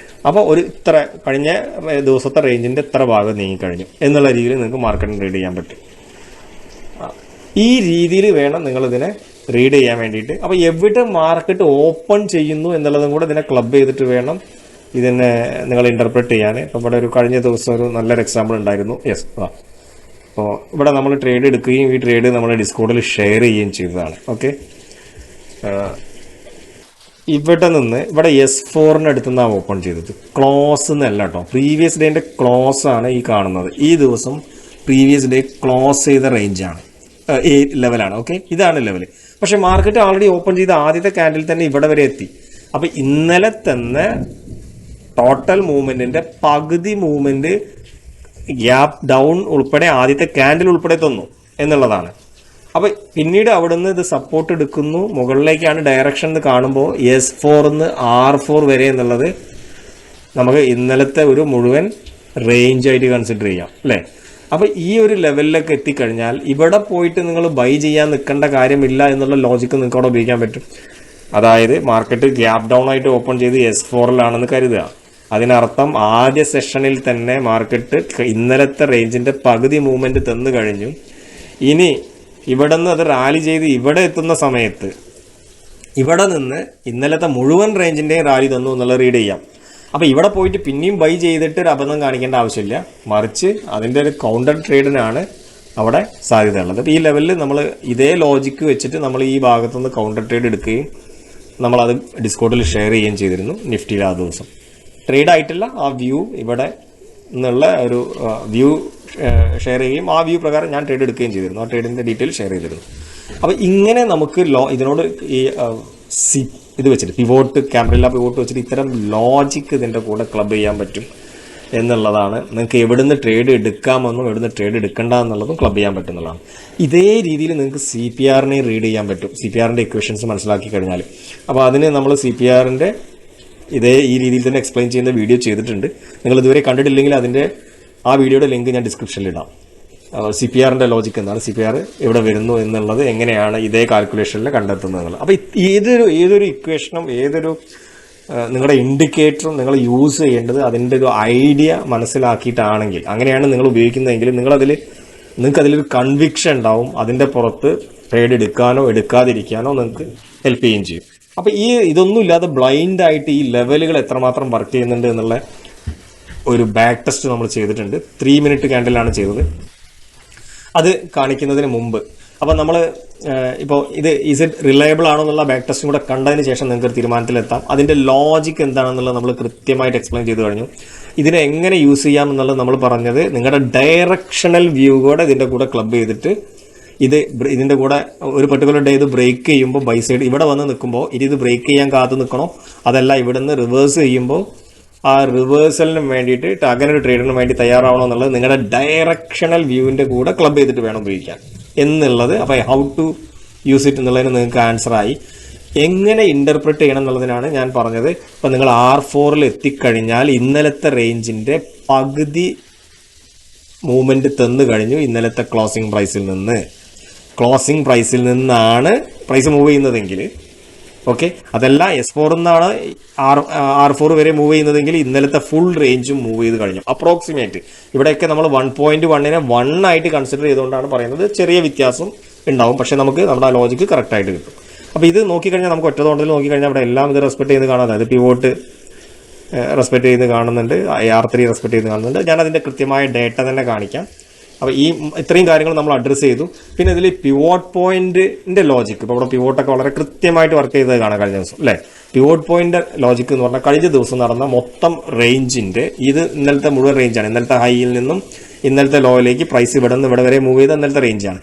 അപ്പോൾ ഒരു ഇത്ര കഴിഞ്ഞ ദിവസത്തെ റേഞ്ചിൻ്റെ ഇത്ര ഭാഗം നീങ്ങിക്കഴിഞ്ഞു എന്നുള്ള രീതിയിൽ നിങ്ങൾക്ക് മാർക്കറ്റിന് റീഡ് ചെയ്യാൻ പറ്റും. ഈ രീതിയിൽ വേണം നിങ്ങളിതിനെ റീഡ് ചെയ്യാൻ വേണ്ടിയിട്ട്. അപ്പോൾ എവിടെ മാർക്കറ്റ് ഓപ്പൺ ചെയ്യുന്നു എന്നുള്ളതും കൂടെ ഇതിനെ ക്ലബ് ചെയ്തിട്ട് വേണം ഇതിനെ നിങ്ങൾ ഇൻ്റർപ്രറ്റ് ചെയ്യാൻ. അപ്പോൾ ഇവിടെ ഒരു കഴിഞ്ഞ ദിവസം ഒരു നല്ലൊരു എക്സാമ്പിൾ ഉണ്ടായിരുന്നു. യെസ്, അപ്പോൾ ഇവിടെ നമ്മൾ ട്രേഡ് എടുക്കുകയും ഈ ട്രേഡ് നമ്മൾ ഡിസ്കോഡിൽ ഷെയർ ചെയ്യുകയും ചെയ്തതാണ്. ഓക്കെ, ഇവിടെ നിന്ന് ഇവിടെ S4 അടുത്ത് നിന്നാണ് ഓപ്പൺ ചെയ്തത്, ക്ലോസ് എന്നല്ല കേട്ടോ. പ്രീവിയസ് ഡേൻ്റെ ക്ലോസ് ആണ് ഈ കാണുന്നത്. ഈ ദിവസം പ്രീവിയസ് ഡേ ക്ലോസ് ചെയ്ത റേഞ്ചാണ്, ഈ ലെവലാണ്. ഓക്കെ, ഇതാണ് ലെവൽ. പക്ഷെ മാർക്കറ്റ് ഓൾറെഡി ഓപ്പൺ ചെയ്ത ആദ്യത്തെ ക്യാൻഡിൽ തന്നെ ഇവിടെ വരെ എത്തി. അപ്പം ഇന്നലെ തന്നെ ടോട്ടൽ മൂവ്മെൻറ്റിൻ്റെ പകുതി മൂവ്മെൻറ്റ് ഗ്യാപ്പ് ഡൗൺ ഉൾപ്പെടെ ആദ്യത്തെ ക്യാൻഡിൽ ഉൾപ്പെടെ തന്നു എന്നുള്ളതാണ്. അപ്പോൾ പിന്നീട് അവിടുന്ന് ഇത് സപ്പോർട്ട് എടുക്കുന്നു, മുകളിലേക്കാണ് ഡയറക്ഷൻ എന്ന് കാണുമ്പോൾ S4 നിന്ന് R4 വരെ എന്നുള്ളത് നമുക്ക് ഇന്നലത്തെ ഒരു മുഴുവൻ റേഞ്ചായിട്ട് കൺസിഡർ ചെയ്യാം അല്ലേ. അപ്പോൾ ഈ ഒരു ലെവലിലൊക്കെ എത്തിക്കഴിഞ്ഞാൽ ഇവിടെ പോയിട്ട് നിങ്ങൾ ബൈ ചെയ്യാൻ നിൽക്കേണ്ട കാര്യമില്ല എന്നുള്ള ലോജിക്ക് നിങ്ങൾക്ക് അവിടെ ഉപയോഗിക്കാൻ പറ്റും. അതായത് മാർക്കറ്റ് ഗ്യാപ്പ് ഡൗൺ ആയിട്ട് ഓപ്പൺ ചെയ്ത് S4 കരുതുക. അതിനർത്ഥം ആദ്യ സെഷനിൽ തന്നെ മാർക്കറ്റ് ഇന്നലത്തെ റേഞ്ചിൻ്റെ പകുതി മൂവ്മെൻറ്റ് തന്നു കഴിഞ്ഞു. ഇനി ഇവിടെ നിന്ന് അത് റാലി ചെയ്ത് ഇവിടെ എത്തുന്ന സമയത്ത് ഇവിടെ നിന്ന് ഇന്നലത്തെ മുഴുവൻ റേഞ്ചിൻ്റെയും റാലി തന്നു എന്നുള്ള റീഡ് ചെയ്യാം. അപ്പോൾ ഇവിടെ പോയിട്ട് പിന്നെയും ബൈ ചെയ്തിട്ട് ഒരു അബദ്ധം കാണിക്കേണ്ട ആവശ്യമില്ല, മറിച്ച് അതിൻ്റെ ഒരു കൗണ്ടർ ട്രേഡിനാണ് അവിടെ സാധ്യതയുള്ളത്. അപ്പോൾ ഈ ലെവലിൽ നമ്മൾ ഇതേ ലോജിക്ക് വെച്ചിട്ട് നമ്മൾ ഈ ഭാഗത്തുനിന്ന് കൗണ്ടർ ട്രേഡ് എടുക്കുകയും നമ്മളത് ഡിസ്കോഡിൽ ഷെയർ ചെയ്യുകയും ചെയ്തിരുന്നു. നിഫ്റ്റിയിൽ ആ ദിവസം ട്രേഡ് ആയിട്ടില്ല, ആ വ്യൂ ഇവിടെ നിന്നുള്ള ഒരു വ്യൂ ഷെയർ ചെയ്യുകയും ആ വ്യൂ പ്രകാരം ഞാൻ ട്രേഡ് എടുക്കുകയും ചെയ്തിരുന്നു. ആ ട്രേഡിൻ്റെ ഡീറ്റെയിൽ ഷെയർ ചെയ്തിരുന്നു. അപ്പോൾ ഇങ്ങനെ നമുക്ക് ഇതിനോട് ഈ ഇത് വെച്ചിട്ട് പിവോട്ട്, ക്യാമറ പിവോട്ട് വെച്ചിട്ട് ഇത്തരം ലോജിക്ക് ഇതിൻ്റെ കൂടെ ക്ലബ് ചെയ്യാൻ പറ്റും എന്നുള്ളതാണ്. നിങ്ങൾക്ക് എവിടുന്ന് ട്രേഡ് എടുക്കാമെന്നും എവിടുന്ന് ട്രേഡ് എടുക്കണ്ട എന്നുള്ളതും ക്ലബ് ചെയ്യാൻ പറ്റുന്നതാണ്. ഇതേ രീതിയിൽ നിങ്ങൾക്ക് CPR-നെ റീഡ് ചെയ്യാൻ പറ്റും, CPR-ൻ്റെ ഇക്വേഷൻസ് മനസ്സിലാക്കി കഴിഞ്ഞാൽ. അപ്പോൾ അതിന് നമ്മൾ CPR-ൻ്റെ ഈ രീതിയിൽ തന്നെ എക്സ്പ്ലെയിൻ ചെയ്യുന്ന വീഡിയോ ചെയ്തിട്ടുണ്ട്. നിങ്ങൾ ഇതുവരെ കണ്ടിട്ടില്ലെങ്കിൽ അതിൻ്റെ ആ വീഡിയോയുടെ ലിങ്ക് ഞാൻ ഡിസ്ക്രിപ്ഷനിൽ ഇടാം. CPR-ൻ്റെ ലോജിക്ക് എന്താണ്, CPR എവിടെ വരുന്നു എന്നുള്ളത് എങ്ങനെയാണ് ഇതേ കാൽക്കുലേഷനിൽ കണ്ടെത്തുന്നത് എന്നുള്ളത്. അപ്പോൾ ഏതൊരു ഇക്വേഷനും ഏതൊരു നിങ്ങളുടെ ഇൻഡിക്കേറ്ററും നിങ്ങൾ യൂസ് ചെയ്യേണ്ടത് അതിൻ്റെ ഒരു ഐഡിയ മനസ്സിലാക്കിയിട്ടാണെങ്കിൽ, അങ്ങനെയാണ് നിങ്ങൾ ഉപയോഗിക്കുന്നതെങ്കിൽ നിങ്ങൾക്ക് അതിലൊരു കൺവിക്ഷൻ ഉണ്ടാവും. അതിൻ്റെ പുറത്ത് ട്രേഡ് എടുക്കാനോ എടുക്കാതിരിക്കാനോ നിങ്ങൾക്ക് ഹെൽപ്പ് ചെയ്യുകയും ചെയ്യും. അപ്പോൾ ഇതൊന്നും ഇല്ലാതെ ബ്ലൈൻഡായിട്ട് ഈ ലെവലുകൾ എത്രമാത്രം വർക്ക് ചെയ്യുന്നുണ്ട് എന്നുള്ള ഒരു ബാക്ക് ടെസ്റ്റ് നമ്മൾ ചെയ്തിട്ടുണ്ട്. 3 മിനിറ്റ് ക്യാൻഡിലാണ് ചെയ്തത്, അത് കാണിക്കുന്നതിന് മുമ്പ്. അപ്പോൾ നമ്മൾ ഇപ്പോൾ ഈസ് ഇറ്റ് റിലയബിൾ ആണോ എന്നുള്ള ബാക്ക് ടെസ്റ്റും കൂടെ കണ്ടതിന് ശേഷം നിങ്ങൾക്ക് ഒരു തീരുമാനത്തിലെത്താം. അതിൻ്റെ ലോജിക്ക് എന്താണെന്നുള്ളത് നമ്മൾ കൃത്യമായിട്ട് എക്സ്പ്ലെയിൻ ചെയ്ത് കഴിഞ്ഞു. ഇതിനെ എങ്ങനെ യൂസ് ചെയ്യാം എന്നുള്ളത് നമ്മൾ പറഞ്ഞത് നിങ്ങളുടെ ഡയറക്ഷണൽ വ്യൂ കൂടെ ഇതിൻ്റെ കൂടെ ക്ലബ് ചെയ്തിട്ട് ഇതിൻ്റെ കൂടെ ഒരു പെർട്ടിക്കുലർ ഡേ ഇത് ബ്രേക്ക് ചെയ്യുമ്പോൾ ബൈ സൈഡ് ഇവിടെ വന്ന് നിൽക്കുമ്പോൾ ഇത് ബ്രേക്ക് ചെയ്യാൻ കാത്തു നിൽക്കണോ, അതല്ല ഇവിടെ നിന്ന് റിവേഴ്സ് ചെയ്യുമ്പോൾ ആ റിവേഴ്സലിന് വേണ്ടിയിട്ട് അങ്ങനെ ഒരു ട്രേഡിന് വേണ്ടി തയ്യാറാവണോ എന്നുള്ളത് നിങ്ങളുടെ ഡയറക്ഷണൽ വ്യൂവിൻ്റെ കൂടെ ക്ലബ് ചെയ്തിട്ട് വേണം ഉപയോഗിക്കാൻ എന്നുള്ളത്. അപ്പോൾ ഹൗ ടു യൂസ് ഇറ്റ് എന്നുള്ളതിന് നിങ്ങൾക്ക് ആൻസറായി. എങ്ങനെ ഇൻ്റർപ്രറ്റ് ചെയ്യണം എന്നുള്ളതിനാണ് ഞാൻ പറഞ്ഞത്. ഇപ്പോൾ നിങ്ങൾ R4 എത്തിക്കഴിഞ്ഞാൽ ഇന്നലത്തെ റേഞ്ചിൻ്റെ പകുതി മൂവ്മെൻറ്റ് തന്നു കഴിഞ്ഞു. ഇന്നലത്തെ ക്ലോസിംഗ് പ്രൈസിൽ നിന്നാണ് പ്രൈസ് മൂവ് ചെയ്യുന്നതെങ്കിൽ, ഓക്കെ, അതല്ല S4 നിന്നാണ് R4 വരെ മൂവ് ചെയ്യുന്നതെങ്കിൽ ഇന്നലത്തെ ഫുൾ റേഞ്ചും മൂവ് ചെയ്ത് കഴിഞ്ഞു. അപ്രോക്സിമേറ്റ് ഇവിടെയൊക്കെ നമ്മൾ 1.1നെ 1 ആയിട്ട് കൺസിഡർ ചെയ്തുകൊണ്ടാണ് പറയുന്നത്. ചെറിയ വ്യത്യാസം ഉണ്ടാവും, പക്ഷേ നമുക്ക് നമ്മുടെ ആ ലോജിക്ക് കറക്റ്റായിട്ട് കിട്ടും. അപ്പോൾ ഇത് നോക്കിക്കഴിഞ്ഞാൽ നമുക്ക് ഒറ്റ തോട്ടത്തിൽ നോക്കിക്കഴിഞ്ഞാൽ അവിടെ എല്ലാം ഇത് റെസ്പെക്ട് ചെയ്ത് കാണാം. അതായത് പിവോട്ട് റെസ്പെക്ട് ചെയ്ത് കാണുന്നുണ്ട്, R3 റെസ്പെക്ട് ചെയ്ത് കാണുന്നുണ്ട്. ഞാൻ അതിൻ്റെ കൃത്യമായ ഡേറ്റ തന്നെ കാണിക്കാം. അപ്പോൾ ഇത്രയും കാര്യങ്ങൾ നമ്മൾ അഡ്രസ്സ് ചെയ്തു. പിന്നെ ഇതിൽ പിവോട്ട് പോയിന്റിൻ്റെ ലോജിക്ക്, ഇപ്പോൾ ഇവിടെ പിവോട്ടൊക്കെ വളരെ കൃത്യമായിട്ട് വർക്ക് ചെയ്തത് കാണാം കഴിഞ്ഞ ദിവസം അല്ലേ. പിവോട്ട് പോയിന്റ് ലോജിക്ക് എന്ന് പറഞ്ഞാൽ കഴിഞ്ഞ ദിവസം നടന്ന മൊത്തം റേഞ്ചിൻ്റെ ഇത് ഇന്നലത്തെ മുഴുവൻ റേഞ്ചാണ്. ഇന്നലത്തെ ഹൈയിൽ നിന്നും ഇന്നലത്തെ ലോയിലേക്ക് പ്രൈസ് ഇവിടെ നിന്ന് ഇവിടെ വരെ മൂവ് ചെയ്ത ഇന്നലത്തെ റേഞ്ചാണ്.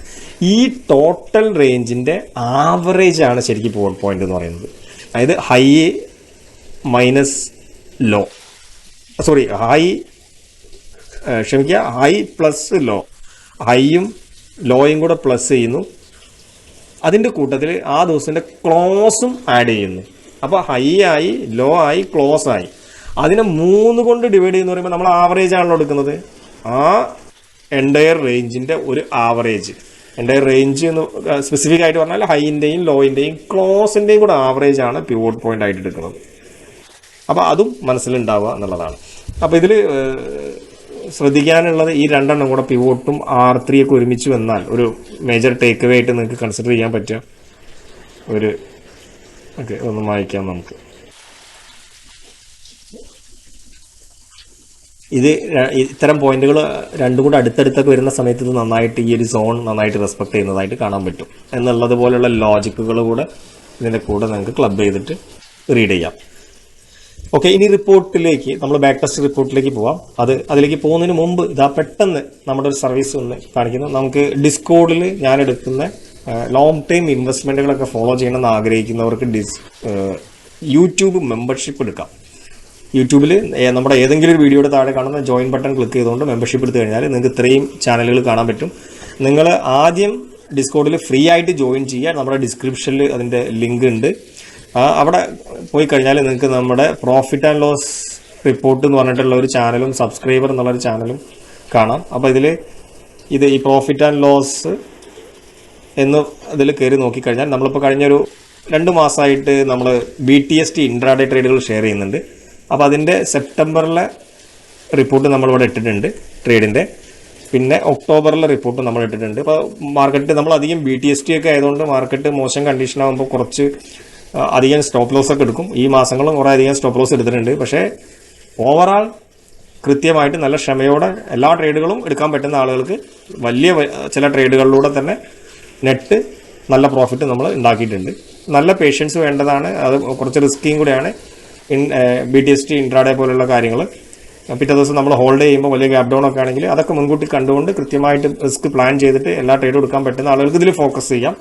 ഈ ടോട്ടൽ റേഞ്ചിൻ്റെ ആവറേജ് ആണ് ശരിക്കും പിവോട്ട് പോയിന്റ് എന്ന് പറയുന്നത്. അതായത് high minus low, high plus low ഹൈയും ലോയും കൂടെ പ്ലസ് ചെയ്യുന്നു. അതിൻ്റെ കൂട്ടത്തിൽ ആ ദിവസത്തിൻ്റെ ക്ലോസും ആഡ് ചെയ്യുന്നു. അപ്പോൾ ഹൈ ആയി, ലോ ആയി, ക്ലോസ് ആയി. അതിനെ 3 കൊണ്ട് ഡിവൈഡ് ചെയ്യുന്ന പറയുമ്പോൾ നമ്മൾ ആവറേജ് ആണല്ലോ എടുക്കുന്നത്. ആ എൻറ്റയർ റേഞ്ചിൻ്റെ ഒരു ആവറേജ്, എൻറ്റയർ റേഞ്ച് എന്ന് സ്പെസിഫിക് ആയിട്ട് പറഞ്ഞാൽ ഹൈൻ്റെയും ലോയിൻ്റെയും ക്ലോസിൻ്റെയും കൂടെ ആവറേജ് ആണ് പിവോട്ട് പോയിന്റ് ആയിട്ട് എടുക്കുന്നത്. അപ്പോൾ അതും മനസ്സിലുണ്ടാവുക എന്നുള്ളതാണ്. അപ്പോൾ ഇതിൽ ശ്രദ്ധിക്കാനുള്ളത് ഈ 2 എണ്ണം കൂടെ പിവോട്ടും R3 ഒക്കെ ഒരുമിച്ച് വന്നാൽ ഒരു മേജർ ടേക്ക് അവേ ആയിട്ട് നിങ്ങൾക്ക് കൺസിഡർ ചെയ്യാൻ പറ്റുക ഒരു ഓക്കെ ഒന്ന് വായിക്കാം നമുക്ക്. ഇത്തരം പോയിന്റുകൾ 2 കൂടെ അടുത്തടുത്തൊക്കെ വരുന്ന സമയത്ത് ഇത് നന്നായിട്ട് ഈ ഒരു സോൺ നന്നായിട്ട് റെസ്പെക്ട് ചെയ്യുന്നതായിട്ട് കാണാൻ പറ്റും എന്നുള്ളത് പോലെയുള്ള ലോജിക്കുകൾ കൂടെ ഇതിൻ്റെ കൂടെ നിങ്ങൾക്ക് ക്ലബ് ചെയ്തിട്ട് റീഡ് ചെയ്യാം. ഓക്കെ, ഇനി റിപ്പോർട്ടിലേക്ക് നമ്മൾ ബാക്ക് ടെസ്റ്റ് റിപ്പോർട്ടിലേക്ക് പോവാം. അതിലേക്ക് പോകുന്നതിന് മുമ്പ് ഇതാ പെട്ടെന്ന് നമ്മുടെ ഒരു സർവീസ് ഒന്ന് കാണിക്കുന്നു. നമുക്ക് ഡിസ്കോഡിൽ ഞാൻ എടുക്കുന്ന ലോങ് ടൈം ഇൻവെസ്റ്റ്മെൻറ്റുകളൊക്കെ ഫോളോ ചെയ്യണമെന്ന് ആഗ്രഹിക്കുന്നവർക്ക് യൂട്യൂബ് മെമ്പർഷിപ്പ് എടുക്കാം. യൂട്യൂബിൽ നമ്മുടെ ഏതെങ്കിലും ഒരു വീഡിയോയുടെ താഴെ കാണുന്ന ജോയിൻ ബട്ടൺ ക്ലിക്ക് ചെയ്തുകൊണ്ട് മെമ്പർഷിപ്പ് എടുത്തു കഴിഞ്ഞാൽ നിങ്ങൾക്ക് ഇത്രയും ചാനലുകൾ കാണാൻ പറ്റും. നിങ്ങൾ ആദ്യം ഡിസ്കോഡിൽ ഫ്രീ ആയിട്ട് ജോയിൻ ചെയ്യുക. നമ്മുടെ ഡിസ്ക്രിപ്ഷനിൽ അതിൻ്റെ ലിങ്ക് ഉണ്ട്. അവിടെ പോയി കഴിഞ്ഞാൽ നിങ്ങൾക്ക് നമ്മുടെ പ്രോഫിറ്റ് ആൻഡ് ലോസ് റിപ്പോർട്ട് എന്ന് പറഞ്ഞിട്ടുള്ള ഒരു ചാനലും സബ്സ്ക്രൈബർ എന്നുള്ളൊരു ചാനലും കാണാം. അപ്പോൾ ഇത് ഈ പ്രോഫിറ്റ് ആൻഡ് ലോസ് എന്ന് ഇതിൽ കയറി നോക്കിക്കഴിഞ്ഞാൽ നമ്മളിപ്പോൾ കഴിഞ്ഞൊരു 2 മാസമായിട്ട് നമ്മൾ BTST ഇൻട്രാഡേ ട്രേഡുകൾ ഷെയർ ചെയ്യുന്നുണ്ട്. അപ്പോൾ അതിൻ്റെ സെപ്റ്റംബറിലെ റിപ്പോർട്ട് നമ്മളിവിടെ ഇട്ടിട്ടുണ്ട് ട്രേഡിൻ്റെ. പിന്നെ ഒക്ടോബറിലെ റിപ്പോർട്ട് നമ്മൾ ഇട്ടിട്ടുണ്ട്. അപ്പോൾ മാർക്കറ്റ് നമ്മൾ അധികം BTST ഒക്കെ ആയതുകൊണ്ട് മാർക്കറ്റ് മോശം കണ്ടീഷൻ ആകുമ്പോൾ കുറച്ച് അധികം സ്റ്റോപ്പ് ലോസ് ഒക്കെ എടുക്കും. ഈ മാസങ്ങളും കുറേ അധികം സ്റ്റോപ്പ് ലോസ് എടുത്തിട്ടുണ്ട്. പക്ഷേ ഓവറാൾ കൃത്യമായിട്ട് നല്ല ക്ഷമയോടെ എല്ലാ ട്രേഡുകളും എടുക്കാൻ പറ്റുന്ന ആളുകൾക്ക് വലിയ ചില ട്രേഡുകളിലൂടെ തന്നെ നെറ്റ് നല്ല പ്രോഫിറ്റ് നമ്മൾ ഉണ്ടാക്കിയിട്ടുണ്ട്. നല്ല പേഷ്യൻസ് വേണ്ടതാണ്. അത് കുറച്ച് റിസ്ക്കിയും കൂടെയാണ്. BTST ഇൻട്രാഡേ പോലുള്ള കാര്യങ്ങൾ പിറ്റേ ദിവസം നമ്മൾ ഹോൾഡ് ചെയ്യുമ്പോൾ വലിയ ഗ്യാപ് ഡൗൺ ഒക്കെ ആണെങ്കിൽ അതൊക്കെ മുൻകൂട്ടി കണ്ടുകൊണ്ട് കൃത്യമായിട്ട് റിസ്ക് പ്ലാൻ ചെയ്തിട്ട് എല്ലാ ട്രേഡും എടുക്കാൻ പറ്റുന്ന ആളുകൾക്ക് ഇതിൽ ഫോക്കസ് ചെയ്യാം.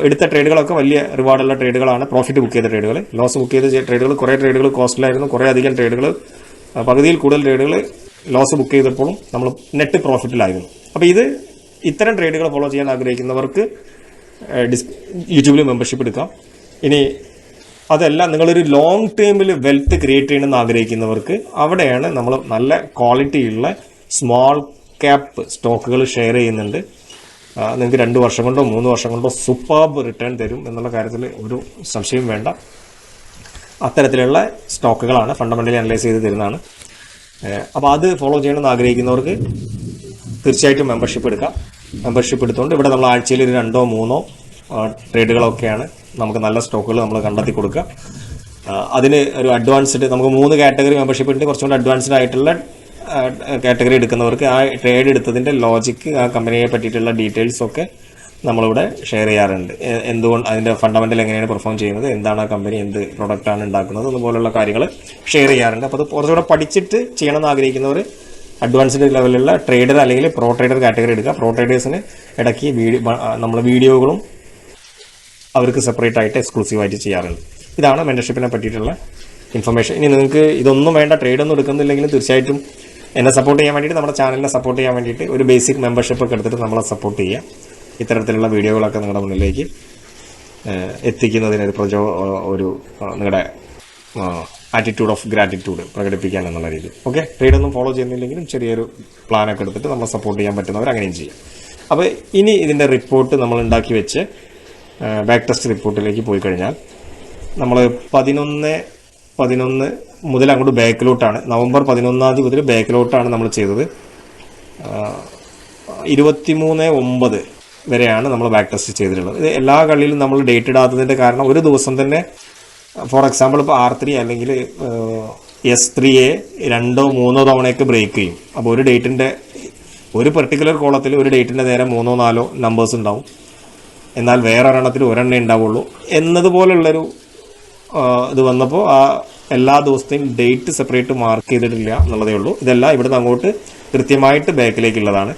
എടുത്ത ട്രേഡുകളൊക്കെ വലിയ റിവാർഡുള്ള ട്രേഡുകളാണ്. പ്രോഫിറ്റ് ബുക്ക് ചെയ്ത ട്രേഡുകൾ, ലോസ് ബുക്ക് ചെയ്ത ട്രേഡുകൾ, കുറേ ട്രേഡുകൾ കോസ്റ്റിലായിരുന്നു. കുറേ അധികം ട്രേഡുകൾ, പകുതിയിൽ കൂടുതൽ ട്രേഡുകൾ ലോസ് ബുക്ക് ചെയ്തപ്പോഴും നമ്മൾ നെറ്റ് പ്രോഫിറ്റിലായിരുന്നു. അപ്പോൾ ഇത്തരം ട്രേഡുകൾ ഫോളോ ചെയ്യാൻ ആഗ്രഹിക്കുന്നവർക്ക് യൂട്യൂബിൽ മെമ്പർഷിപ്പ് എടുക്കാം. ഇനി അതല്ല, നിങ്ങളൊരു ലോങ് ടേമിൽ വെൽത്ത് ക്രിയേറ്റ് ചെയ്യണമെന്ന് ആഗ്രഹിക്കുന്നവർക്ക് അവിടെയാണ് നമ്മൾ നല്ല ക്വാളിറ്റിയുള്ള സ്മോൾ ക്യാപ്പ് സ്റ്റോക്കുകൾ ഷെയർ ചെയ്യുന്നുണ്ട്. നിങ്ങൾക്ക് 2 വർഷം കൊണ്ടോ 3 വർഷം കൊണ്ടോ സൂപ്പർബ് റിട്ടേൺ തരും എന്നുള്ള കാര്യത്തിൽ ഒരു സംശയം വേണ്ട. അത്തരത്തിലുള്ള സ്റ്റോക്കുകളാണ് ഫണ്ടമെൻ്റലി അനലൈസ് ചെയ്ത് തരുന്നതാണ്. അപ്പോൾ അത് ഫോളോ ചെയ്യണമെന്ന് ആഗ്രഹിക്കുന്നവർക്ക് തീർച്ചയായിട്ടും മെമ്പർഷിപ്പ് എടുക്കാം. മെമ്പർഷിപ്പ് എടുത്തുകൊണ്ട് ഇവിടെ നമ്മൾ ആഴ്ചയിൽ 2 or 3 ട്രേഡുകളൊക്കെയാണ് നമുക്ക് നല്ല സ്റ്റോക്കുകൾ നമ്മൾ കണ്ടെത്തി കൊടുക്കുക. അതിന് ഒരു അഡ്വാൻസ്ഡ് നമുക്ക് 3 കാറ്റഗറി മെമ്പർഷിപ്പ് ഉണ്ട്. കുറച്ചുകൂടി അഡ്വാൻസ്ഡ് ആയിട്ടുള്ള കാറ്റഗറി എടുക്കുന്നവർക്ക് ആ ട്രേഡ് എടുത്തതിൻ്റെ ലോജിക്ക്, ആ കമ്പനിയെ പറ്റിയിട്ടുള്ള ഡീറ്റെയിൽസ് ഒക്കെ നമ്മളിവിടെ ഷെയർ ചെയ്യാറുണ്ട്. എന്തുകൊണ്ട് അതിൻ്റെ ഫണ്ടമെൻ്റൽ എങ്ങനെയാണ് പെർഫോം ചെയ്യുന്നത്, എന്താണ് ആ കമ്പനി, എന്ത് പ്രൊഡക്റ്റാണ് ഉണ്ടാക്കുന്നത്, അതുപോലുള്ള കാര്യങ്ങൾ ഷെയർ ചെയ്യാറുണ്ട്. അപ്പോൾ അത് കുറച്ചുകൂടെ പഠിച്ചിട്ട് ചെയ്യണമെന്ന് ആഗ്രഹിക്കുന്നവർ അഡ്വാൻസ്ഡ് ലെവലിലുള്ള ട്രേഡർ അല്ലെങ്കിൽ പ്രോ ട്രേഡർ കാറ്റഗറി എടുക്കുക. പ്രോ ട്രേഡേഴ്സിന് ഇടയ്ക്ക് നമ്മൾ വീഡിയോകളും അവർക്ക് സെപ്പറേറ്റ് ആയിട്ട് എക്സ്ക്ലൂസീവായിട്ട് ചെയ്യാറുണ്ട്. ഇതാണ് മെമ്പർഷിപ്പിനെ പറ്റിയിട്ടുള്ള ഇൻഫർമേഷൻ. ഇനി നിങ്ങൾക്ക് ഇതൊന്നും വേണ്ട, ട്രേഡൊന്നും എടുക്കുന്നില്ലെങ്കിലും തീർച്ചയായിട്ടും എന്നെ സപ്പോർട്ട് ചെയ്യാൻ വേണ്ടിയിട്ട്, നമ്മുടെ ചാനലിനെ സപ്പോർട്ട് ചെയ്യാൻ വേണ്ടിയിട്ട് ഒരു ബേസിക് മെമ്പർഷിപ്പ് ഒക്കെ എടുത്തിട്ട് നമ്മളെ സപ്പോർട്ട് ചെയ്യുക. ഇത്തരത്തിലുള്ള വീഡിയോകളൊക്കെ നിങ്ങളുടെ മുന്നിലേക്ക് എത്തിക്കുന്നതിന് ഒരു നിങ്ങളുടെ ആറ്റിറ്റ്യൂഡ് ഓഫ് ഗ്രാറ്റിറ്റ്യൂഡ് പ്രകടിപ്പിക്കാൻ എന്നുള്ള രീതിയിൽ. ഓക്കെ, ട്രേഡൊന്നും ഫോളോ ചെയ്യുന്നില്ലെങ്കിലും ചെറിയൊരു പ്ലാനൊക്കെ എടുത്തിട്ട് നമ്മളെ സപ്പോർട്ട് ചെയ്യാൻ പറ്റുന്നവർ അങ്ങനെയും ചെയ്യാം. അപ്പോൾ ഇനി ഇതിൻ്റെ റിപ്പോർട്ട് നമ്മൾ ഉണ്ടാക്കി വെച്ച് ബാക്ക് ടെസ്റ്റ് റിപ്പോർട്ടിലേക്ക് പോയി കഴിഞ്ഞാൽ നമ്മൾ 11 മുതൽ അങ്ങോട്ട് ബാക്കിലോട്ടാണ്, നവംബർ 11 മുതൽ ബാക്കിലോട്ടാണ് നമ്മൾ ചെയ്തത്. 23/9 വരെയാണ് നമ്മൾ ബാക്ക് ടെസ്റ്റ് ചെയ്തിട്ടുള്ളത്. ഇത് എല്ലാ കളിയിലും നമ്മൾ ഡേറ്റ് ഇടാത്തതിൻ്റെ കാരണം ഒരു ദിവസം തന്നെ, ഫോർ എക്സാമ്പിൾ ഇപ്പോൾ R3 അല്ലെങ്കിൽ S3യെ 2 or 3 തവണയൊക്കെ ബ്രേക്ക് ചെയ്യും. അപ്പോൾ ഒരു ഡേറ്റിൻ്റെ ഒരു പെർട്ടിക്കുലർ കോളത്തിൽ ഒരു ഡേറ്റിൻ്റെ നേരെ 3 or 4 നമ്പേഴ്സ് ഉണ്ടാവും, എന്നാൽ വേറെ ഒരെണ്ണത്തിൽ ഒരെണ്ണേ ഉണ്ടാവുള്ളൂ എന്നതുപോലുള്ളൊരു ഇത് വന്നപ്പോൾ ആ എല്ലാ ദിവസത്തെയും ഡേറ്റ് സെപ്പറേറ്റ് മാർക്ക് ചെയ്തിട്ടില്ല എന്നുള്ളതേ ഉള്ളൂ. ഇതെല്ലാം ഇവിടുന്ന് അങ്ങോട്ട് കൃത്യമായിട്ട് ബാക്കിലേക്കുള്ളതാണ്.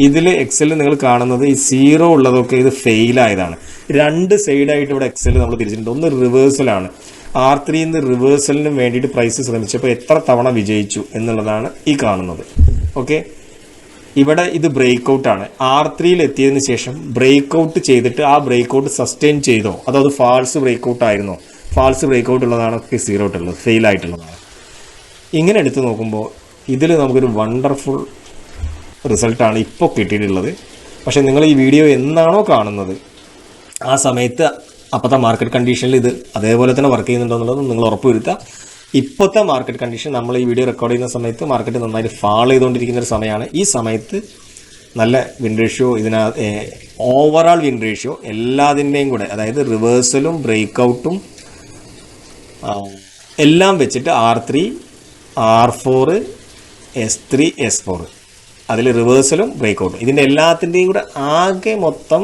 ഇതിൽ എക്സലിൽ നിങ്ങൾ കാണുന്നത് ഈ 0 ഉള്ളതൊക്കെ ഇത് ഫെയിലായതാണ്. 2 സൈഡായിട്ട് ഇവിടെ എക്സലിൽ നമ്മൾ തിരിച്ചിട്ടുണ്ട്. ഒന്ന് റിവേഴ്സലാണ്. R3 റിവേഴ്സലിനും വേണ്ടിയിട്ട് പ്രൈസ് ശ്രമിച്ചപ്പോൾ എത്ര തവണ വിജയിച്ചു എന്നുള്ളതാണ് ഈ കാണുന്നത്. ഓക്കെ, ഇവിടെ ഇത് ബ്രേക്ക് ഔട്ടാണ്. R3 എത്തിയതിന് ശേഷം ബ്രേക്ക് ഔട്ട് ചെയ്തിട്ട് ആ ബ്രേക്ക് ഔട്ട് സസ്റ്റെയിൻ ചെയ്തോ അതോ അത് ഫാൾസ് ബ്രേക്ക് ഔട്ട് ആയിരുന്നോ? ഫാൾസ് ബ്രേക്ക് ഔട്ട് ഉള്ളതാണ്, സീറോ ആയിട്ടുള്ളത്, ഫെയിൽ ആയിട്ടുള്ളതാണ്. ഇങ്ങനെ എടുത്ത് നോക്കുമ്പോൾ ഇതിൽ നമുക്കൊരു വണ്ടർഫുൾ റിസൾട്ടാണ് ഇപ്പോൾ കിട്ടിയിട്ടുള്ളത്. പക്ഷേ നിങ്ങൾ ഈ വീഡിയോ എന്നാണോ കാണുന്നത് ആ സമയത്ത് അപ്പോഴത്തെ മാർക്കറ്റ് കണ്ടീഷനിൽ ഇത് അതേപോലെ തന്നെ വർക്ക് ചെയ്യുന്നുണ്ടോ എന്നുള്ളത് നിങ്ങൾ ഉറപ്പ് വരുത്തുക. ഇപ്പോഴത്തെ മാർക്കറ്റ് കണ്ടീഷൻ, നമ്മൾ ഈ വീഡിയോ റെക്കോർഡ് ചെയ്യുന്ന സമയത്ത് മാർക്കറ്റ് നന്നായിട്ട് ഫാൾ ചെയ്തുകൊണ്ടിരിക്കുന്ന ഒരു സമയമാണ്. ഈ സമയത്ത് നല്ല win ratio, overall win ratio എല്ലാതിൻ്റെയും കൂടെ, അതായത് റിവേഴ്സലും ബ്രേക്ക് ഔട്ടും എല്ലാം വെച്ചിട്ട് R3, R4, S3, S4, അതിൽ റിവേഴ്സലും ബ്രേക്ക് ഔട്ടും ഇതിൻ്റെ എല്ലാത്തിൻ്റെയും കൂടെ ആകെ മൊത്തം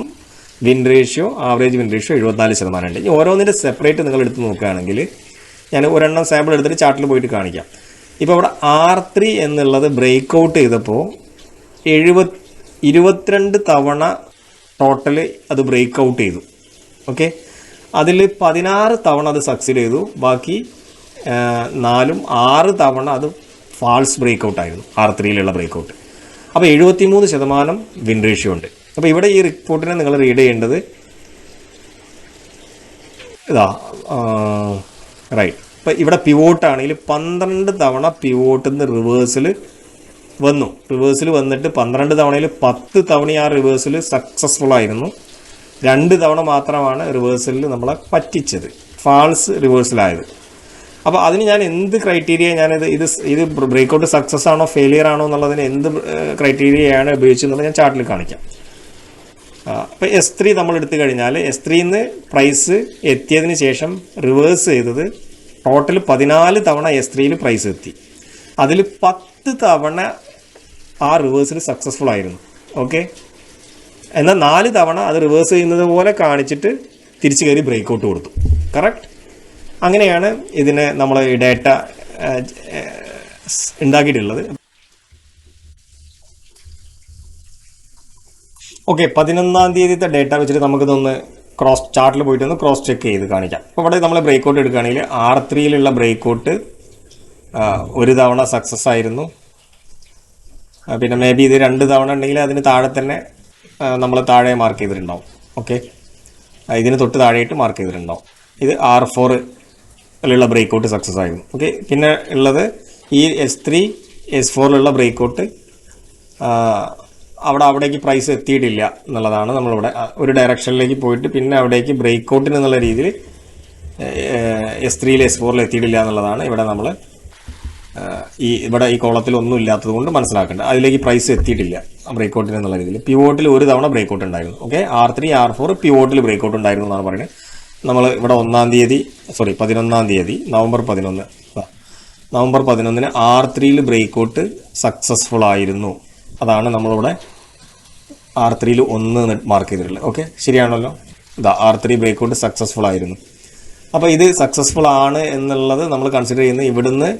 win ratio, average win ratio 74% ഉണ്ട്. ഇനി ഓരോന്നിൻ്റെ സെപ്പറേറ്റ് നിങ്ങൾ എടുത്ത് നോക്കുകയാണെങ്കിൽ, ഞാൻ ഒരെണ്ണം സാമ്പിൾ എടുത്തിട്ട് ചാർട്ടിൽ പോയിട്ട് കാണിക്കാം. ഇപ്പോൾ ഇവിടെ R3 എന്നുള്ളത് ബ്രേക്ക് ഔട്ട് ചെയ്തപ്പോൾ 22 തവണ ടോട്ടൽ അത് ബ്രേക്ക് ഔട്ട് ചെയ്തു. ഓക്കെ, അതിൽ 16 തവണ അത് സക്സീഡ് ചെയ്തു, ബാക്കി 6 തവണ അത് ഫാൾസ് ബ്രേക്ക് ഔട്ട് ആയിരുന്നു R3 ബ്രേക്ക് ഔട്ട്. അപ്പോൾ 73% വിൻ റേഷ്യോ ഉണ്ട്. അപ്പോൾ ഇവിടെ ഈ റിപ്പോർട്ടിനെ നിങ്ങൾ റീഡ് ചെയ്യേണ്ടത് ഇതാ, റൈറ്റ്. ഇപ്പോൾ ഇവിടെ പിവോട്ടാണെങ്കിൽ 12 തവണ പിവോട്ടിൽ നിന്ന് റിവേഴ്സിൽ വന്നു. റിവേഴ്സിൽ വന്നിട്ട് 12 തവണയിൽ 10 തവണ ആ റിവേഴ്സിൽ സക്സസ്ഫുൾ ആയിരുന്നു. 2 തവണ മാത്രമാണ് റിവേഴ്സലിൽ നമ്മളെ പറ്റിച്ചത്, ഫാൾസ് റിവേഴ്സലായത്. അപ്പോൾ അതിന് ഞാൻ എന്ത് ക്രൈറ്റീരിയ, ഇത് ബ്രേക്ക് ഔട്ട് സക്സസ് ആണോ ഫെയിലിയർ ആണോ എന്നുള്ളതിന് എന്ത് ക്രൈറ്റീരിയയാണ് ഉപയോഗിച്ചതെന്നുള്ളത് ഞാൻ ചാർട്ടിൽ കാണിക്കാം. അപ്പോൾ S3 നമ്മൾ എടുത്തു കഴിഞ്ഞാൽ S3ന്ന് പ്രൈസ് എത്തിയതിന് ശേഷം റിവേഴ്സ് ചെയ്തത് ടോട്ടൽ 14 തവണ S3 പ്രൈസ് എത്തി. അതിൽ 10 തവണ ആ റിവേഴ്സിൽ സക്സസ്ഫുൾ ആയിരുന്നു. ഓക്കെ, എന്നാൽ 4 തവണ അത് റിവേഴ്സ് ചെയ്യുന്നത് പോലെ കാണിച്ചിട്ട് തിരിച്ചു കയറി ബ്രേക്ക് ഔട്ട് കൊടുത്തു. കറക്റ്റ്. അങ്ങനെയാണ് ഇതിനെ നമ്മൾ ഈ ഡേറ്റ ഉണ്ടാക്കിയിട്ടുള്ളത്. ഓക്കെ, 11-ാം തീയതിത്തെ ഡേറ്റ വെച്ചിട്ട് നമുക്കിതൊന്ന് ചാർട്ടിൽ പോയിട്ട് ഒന്ന് ക്രോസ് ചെക്ക് ചെയ്ത് കാണിക്കാം. അപ്പോൾ ഇവിടെ നമ്മൾ ബ്രേക്ക് ഔട്ട് എടുക്കുകയാണെങ്കിൽ R3 ബ്രേക്ക് ഔട്ട് 1 തവണ സക്സസ് ആയിരുന്നു. പിന്നെ മേ ബി ഇത് 2 തവണ ഉണ്ടെങ്കിൽ അതിന് താഴെ തന്നെ നമ്മൾ താഴെ മാർക്ക് ചെയ്തിട്ടുണ്ടാവും. ഓക്കെ, ഇതിന് തൊട്ട് താഴെയായിട്ട് മാർക്ക് ചെയ്തിട്ടുണ്ടാവും. ഇത് R4 ബ്രേക്ക് ഔട്ട് സക്സസ് ആയിരുന്നു. ഓക്കെ, പിന്നെ ഉള്ളത് ഈ S3, S4 ബ്രേക്ക് ഔട്ട് അവിടേക്ക് പ്രൈസ് എത്തിയിട്ടില്ല എന്നുള്ളതാണ്. നമ്മളിവിടെ ഒരു ഡയറക്ഷനിലേക്ക് പോയിട്ട് പിന്നെ അവിടേക്ക് ബ്രേക്ക് ഔട്ടിന് എന്നുള്ള രീതിയിൽ S3, S4 എത്തിയിട്ടില്ല എന്നുള്ളതാണ് ഇവിടെ നമ്മൾ ഇവിടെ ഈ കോളത്തിൽ ഒന്നും ഇല്ലാത്തത് കൊണ്ട് മനസ്സിലാക്കേണ്ടത്. അതിലേക്ക് പ്രൈസ് എത്തിയിട്ടില്ല ബ്രേക്ക് ഔട്ടിന് എന്നുള്ള രീതിയിൽ. പിവോട്ടിൽ 1 തവണ ബ്രേക്ക് ഔട്ട് ഉണ്ടായിരുന്നു. ഓക്കെ, R3, R4 പിവോട്ടിൽ ബ്രേക്ക് ഔട്ട് ഉണ്ടായിരുന്നു എന്നാണ് പറയുന്നത്. നമ്മൾ ഇവിടെ 11-ാം തീയതി നവംബർ 11-ന് R3 ബ്രേക്ക് ഔട്ട് സക്സസ്ഫുൾ ആയിരുന്നു. അതാണ് നമ്മളിവിടെ R3 1 മാർക്ക് ചെയ്തിട്ടുള്ളത്. ഓക്കെ, ശരിയാണല്ലോ. ഇതാ R3 ബ്രേക്ക് ഔട്ട് സക്സസ്ഫുൾ ആയിരുന്നു. അപ്പോൾ ഇത് സക്സസ്ഫുൾ ആണ് എന്നുള്ളത് നമ്മൾ കൺസിഡർ ചെയ്യുന്നത് ഇവിടുന്ന്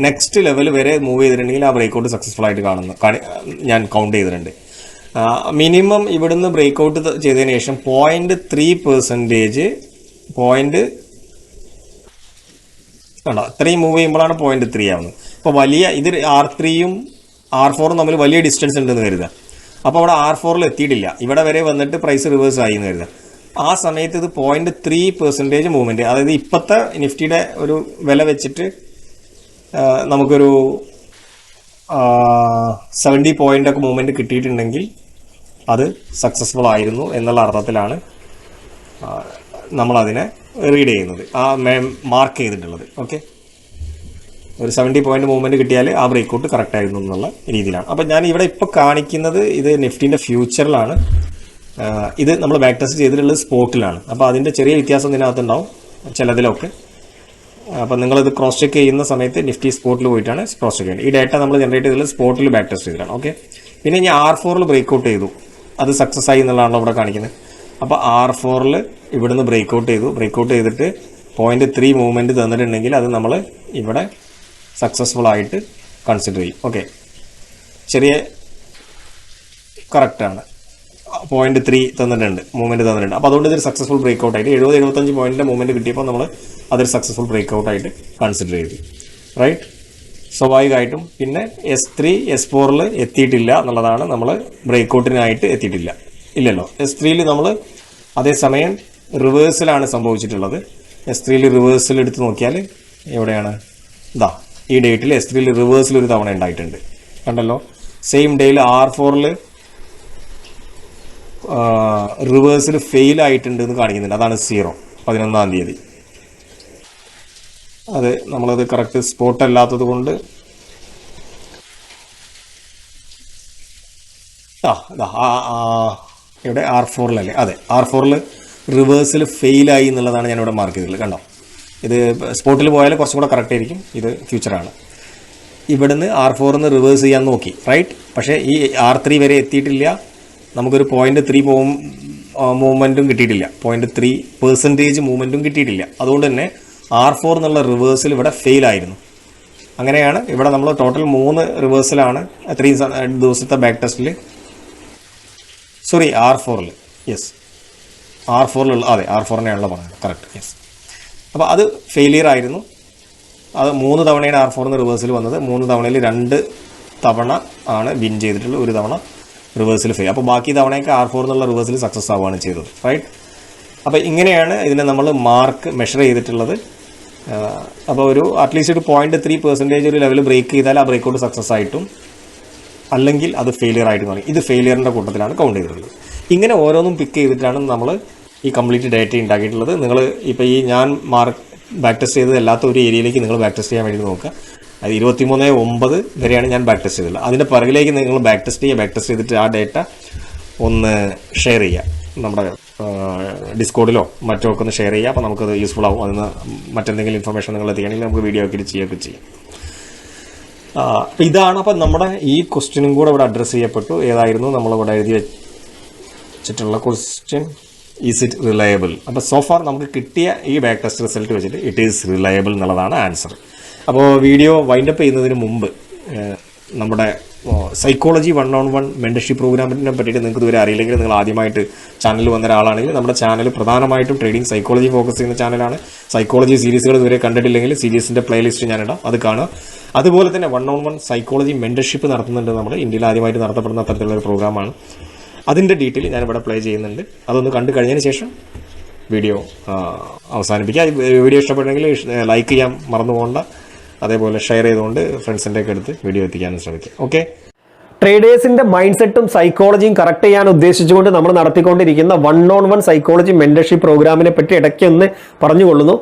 നെക്സ്റ്റ് ലെവൽ വരെ മൂവ് ചെയ്തിട്ടുണ്ടെങ്കിൽ ആ ബ്രേക്ക് ഔട്ട് സക്സസ്ഫുൾ ആയിട്ട് ഞാൻ കൗണ്ട് ചെയ്തിട്ടുണ്ട്. മിനിമം ഇവിടുന്ന് ബ്രേക്ക് ഔട്ട് ചെയ്തതിന് ശേഷം 0.3% ഇത്രയും മൂവ് ചെയ്യുമ്പോഴാണ് 0.3 ആവുന്നത്. അപ്പോൾ വലിയ ഇത് R3-യും R4-ഉം തമ്മിൽ വലിയ ഡിസ്റ്റൻസ് ഉണ്ടെന്ന് കരുതുക. അപ്പോൾ അവിടെ R4 എത്തിയിട്ടില്ല, ഇവിടെ വരെ വന്നിട്ട് പ്രൈസ് റിവേഴ്സ് ആയി എന്ന് കരുതുക. ആ സമയത്ത് ഇത് 0.3% മൂവ്മെൻറ്റ്, അതായത് ഇപ്പോഴത്തെ നിഫ്റ്റിയുടെ ഒരു വില വെച്ചിട്ട് നമുക്കൊരു 70 പോയിൻ്റൊക്കെ മൂവ്മെൻറ്റ് കിട്ടിയിട്ടുണ്ടെങ്കിൽ അത് സക്സസ്ഫുൾ ആയിരുന്നു എന്നുള്ള അർത്ഥത്തിലാണ് നമ്മളതിനെ റീഡ് ചെയ്യുന്നത്, മാർക്ക് ചെയ്തിട്ടുള്ളത്. ഓക്കെ, ഒരു 70 പോയിന്റ് മൂവ്മെൻറ്റ് കിട്ടിയാൽ ആ ബ്രേക്ക് ഔട്ട് കറക്റ്റ് ആയിരുന്നു എന്നുള്ള രീതിയിലാണ്. അപ്പോൾ ഞാൻ ഇവിടെ ഇപ്പോൾ കാണിക്കുന്നത് ഇത് നിഫ്റ്റിൻ്റെ ഫ്യൂച്ചറിലാണ്. ഇത് നമ്മൾ ബാക്ക് ടെസ്റ്റ് ചെയ്തിട്ടുള്ളത് സ്പോട്ടിലാണ്. അപ്പോൾ അതിൻ്റെ ചെറിയ വ്യത്യാസം ഇതിനകത്തുണ്ടാവും ചിലതിലൊക്കെ. അപ്പോൾ നിങ്ങളിത് ക്രോസ് ചെക്ക് ചെയ്യുന്ന സമയത്ത് നിഫ്റ്റി സ്പോട്ടിൽ പോയിട്ടാണ് ക്രോസ് ചെക്ക് ചെയ്യുന്നത്. ഈ ഡേറ്റ നമ്മൾ ജനറേറ്റ് ചെയ്തിട്ടുള്ളത് സ്പോട്ടിൽ ബാക്ക് ടെസ്റ്റ് ചെയ്തിട്ടാണ്. ഓക്കെ, പിന്നെ ഇനി R4 ബ്രേക്ക് ഔട്ട് ചെയ്തു, അത് സക്സസ് ആയി എന്നുള്ളതാണല്ലോ ഇവിടെ കാണിക്കുന്നത്. അപ്പോൾ R4 ഇവിടുന്ന് ബ്രേക്ക് ഔട്ട് ചെയ്തിട്ട് 0.3 മൂവ്മെൻറ്റ് തന്നിട്ടുണ്ടെങ്കിൽ അത് നമ്മൾ ഇവിടെ സക്സസ്ഫുൾ ആയിട്ട് കൺസിഡർ ചെയ്യും. ഓക്കെ, ചെറിയ കറക്റ്റാണ്, 0.3 തന്നിട്ടുണ്ട്, മൂവ്മെൻറ്റ് തന്നിട്ടുണ്ട്. അപ്പോൾ അതുകൊണ്ട് ഇതൊരു സക്സസ്ഫുൾ ബ്രേക്ക് ഔട്ട് ആയിട്ട് 70-75 പോയിന്റിൻ്റെ മൂവ്മെൻറ്റ് കിട്ടിയപ്പോൾ നമ്മൾ അതൊരു സക്സസ്ഫുൾ ബ്രേക്ക് ഔട്ട് ആയിട്ട് കൺസിഡർ ചെയ്തു. റൈറ്റ്. സ്വാഭാവികമായിട്ടും പിന്നെ S3 S4 എത്തിയിട്ടില്ല എന്നുള്ളതാണ്. നമ്മൾ ബ്രേക്ക് ഔട്ടിനായിട്ട് എത്തിയിട്ടില്ല, ഇല്ലല്ലോ. S3 നമ്മൾ അതേസമയം റിവേഴ്സിലാണ് സംഭവിച്ചിട്ടുള്ളത്. S3 റിവേഴ്സിൽ എടുത്ത് നോക്കിയാൽ എവിടെയാണ്, ഇതാ ഈ ഡേറ്റിൽ S3 റിവേഴ്സിൽ ഒരു തവണ ഉണ്ടായിട്ടുണ്ട്, കണ്ടല്ലോ. സെയിം ഡേയിൽ R4 റിവേഴ്സിൽ ഫെയിൽ ആയിട്ടുണ്ട് എന്ന് കാണിക്കുന്നുണ്ട്. അതാണ് 0, 11-ാം തീയതി. അത് നമ്മളത് കറക്റ്റ് സ്പോട്ട് അല്ലാത്തത് കൊണ്ട് ഇവിടെ R4 അതെ, R4 റിവേഴ്സിൽ ഫെയിലായി എന്നുള്ളതാണ് ഞാനിവിടെ മാർക്ക് ചെയ്തിട്ടുള്ളത്. കണ്ടോ, ഇത് സ്പോട്ടിൽ പോയാൽ കുറച്ചും കൂടെ കറക്റ്റ് ആയിരിക്കും. ഇത് ഫ്യൂച്ചറാണ്. ഇവിടുന്ന് R4 റിവേഴ്സ് ചെയ്യാൻ നോക്കി, റൈറ്റ്. പക്ഷേ ഈ R3 വരെ എത്തിയിട്ടില്ല. നമുക്കൊരു 0.3 മൂവ്മെൻറ്റും കിട്ടിയിട്ടില്ല, 0.3% മൂവ്മെൻറ്റും കിട്ടിയിട്ടില്ല. അതുകൊണ്ട് തന്നെ R4 എന്നുള്ള റിവേഴ്സിൽ ഇവിടെ ഫെയിലായിരുന്നു. അങ്ങനെയാണ് ഇവിടെ നമ്മൾ ടോട്ടൽ 3 റിവേഴ്സിലാണ് 3 ദിവസത്തെ ബാക്ക് ടെസ്റ്റിൽ. സോറി, R4 യെസ്, R4 അതെ, R4 പറഞ്ഞത് കറക്റ്റ്, യെസ്. അപ്പോൾ അത് ഫെയിലിയർ ആയിരുന്നു. അത് 3 തവണയാണ് R4 റിവേഴ്സിൽ വന്നത്. 3 തവണയിൽ 2 തവണ ആണ് വിൻ ചെയ്തിട്ടുള്ളത്, 1 തവണ റിവേഴ്സിൽ ഫെയിൽ. അപ്പോൾ ബാക്കി തവണയൊക്കെ R4 എന്നുള്ള റിവേഴ്സിൽ സക്സസ് ആവുകയാണ് ചെയ്തത്, റൈറ്റ്. അപ്പോൾ ഇങ്ങനെയാണ് ഇതിനെ നമ്മൾ മാർക്ക് മെഷർ ചെയ്തിട്ടുള്ളത്. അപ്പോൾ ഒരു അറ്റ്ലീസ്റ്റ് ഒരു 0.3% ഒരു ലെവൽ ബ്രേക്ക് ചെയ്താൽ ആ ബ്രേക്ക് ഔട്ട് സക്സസ് ആയിട്ടും, അല്ലെങ്കിൽ അത് ഫെയിലിയർ ആയിട്ട് പറയും. ഇത് ഫെയിലിയറിൻ്റെ കൂട്ടത്തിലാണ് കൗണ്ട് ചെയ്തിട്ടുള്ളത്. ഇങ്ങനെ ഓരോന്നും പിക്ക് ചെയ്തിട്ടാണ് നമ്മൾ ഈ കംപ്ലീറ്റ് ഡേറ്റ ഉണ്ടാക്കിയിട്ടുള്ളത്. നിങ്ങൾ ഇപ്പോൾ ഈ ഞാൻ ബാക്ക് ടെസ്റ്റ് ചെയ്തത് അല്ലാത്ത ഒരു ഏരിയയിലേക്ക് നിങ്ങൾ ബാക്ക് ടെസ്റ്റ് ചെയ്യാൻ വേണ്ടി നോക്കുക. അത് 23/9 വരെയാണ് ഞാൻ ബാക്ക് ടെസ്റ്റ് ചെയ്തിട്ടുള്ളത്. അതിൻ്റെ പിറകിലേക്ക് നിങ്ങൾ ബാക്ക് ടെസ്റ്റ് ചെയ്തിട്ട് ആ ഡേറ്റ ഒന്ന് ഷെയർ ചെയ്യുക, നമ്മുടെ ഡിസ്കോഡിലോ മറ്റോ ഒക്കെ ഒന്ന് ഷെയർ ചെയ്യുക. അപ്പോൾ നമുക്കത് യൂസ്ഫുൾ ആവും. അതിന് മറ്റെന്തെങ്കിലും ഇൻഫർമേഷൻ നിങ്ങൾ എത്തിക്കുകയാണെങ്കിൽ നമുക്ക് വീഡിയോ ആക്കിയിട്ട് ചെയ്യുകയൊക്കെ ചെയ്യാം. ഇതാണ് അപ്പോൾ നമ്മുടെ ഈ ക്വസ്റ്റ്യനും കൂടെ ഇവിടെ അഡ്രസ്സ് ചെയ്യപ്പെട്ടു. ഏതായിരുന്നു നമ്മളിവിടെ എഴുതി വെച്ചിട്ടുള്ള ക്വസ്റ്റ്യൻ? Is it reliable? അപ്പോൾ സോഫാർ നമുക്ക് കിട്ടിയ ഈ ബാക്ക് ടെസ്റ്റ് റിസൾട്ട് വെച്ചിട്ട് ഇറ്റ് ഈസ് റിലയബിൾ എന്നുള്ളതാണ് ആൻസർ. അപ്പോൾ വീഡിയോ വൈൻഡപ്പ് ചെയ്യുന്നതിന് മുമ്പ് നമ്മുടെ സൈക്കോളജി 1-on-1 മെൻറ്റർഷിപ്പ് പ്രോഗ്രാമിനെ പറ്റിയിട്ട് നിങ്ങൾക്ക് ഇതുവരെ അറിയില്ലെങ്കിൽ, നിങ്ങൾ ആദ്യമായിട്ട് ചാനലിൽ വന്ന ഒരാളാണെങ്കിൽ നമ്മുടെ ചാനൽ പ്രധാനമായിട്ടും ട്രേഡിംഗ് സൈക്കോളജി ഫോക്കസ് ചെയ്യുന്ന ചാനലാണ്. സൈക്കോളജി സീരീസുകൾ ഇതുവരെ കണ്ടിട്ടില്ലെങ്കിൽ സീരീസിൻ്റെ പ്ലേലിസ്റ്റ് ഞാനിടാം, അത് കാണുക. അതുപോലെ തന്നെ 1-on-1 സൈക്കോളജി മെൻറ്റർഷിപ്പ് നടത്തുന്നുണ്ട്. നമ്മൾ ഇന്ത്യയിൽ ആദ്യമായിട്ട് നടത്തപ്പെടുന്ന അത്തരത്തിലുള്ള പ്രോഗ്രാമാണ്. അതിൻ്റെ ഡീറ്റെയിൽ ഞാനിവിടെ പ്ലേ ചെയ്യുന്നുണ്ട്. അതൊന്ന് കണ്ടു കഴിഞ്ഞതിന് ശേഷം വീഡിയോ അവസാനിപ്പിക്കുക. വീഡിയോ ഇഷ്ടപ്പെട്ടെങ്കിൽ ലൈക്ക് ചെയ്യാൻ മറന്നു പോകണ്ട. അതേപോലെ ഷെയർ ചെയ്തുകൊണ്ട് ഫ്രണ്ട്സിൻ്റെ ഒക്കെ അടുത്ത് വീഡിയോ എത്തിക്കാനും ശ്രമിക്കുക. ഓക്കെ. ട്രേഡേഴ്സിന്റെ മൈൻഡ് സെറ്റും സൈക്കോളജിയും കറക്റ്റ് ചെയ്യാൻ ഉദ്ദേശിച്ചുകൊണ്ട് നമ്മൾ നടത്തിക്കൊണ്ടിരിക്കുന്ന 1-on-1 സൈക്കോളജി മെന്റർഷിപ്പ് പ്രോഗ്രാമിനെ പറ്റി ഇടയ്ക്ക് ഒന്ന് പറഞ്ഞുകൊള്ളുന്നു.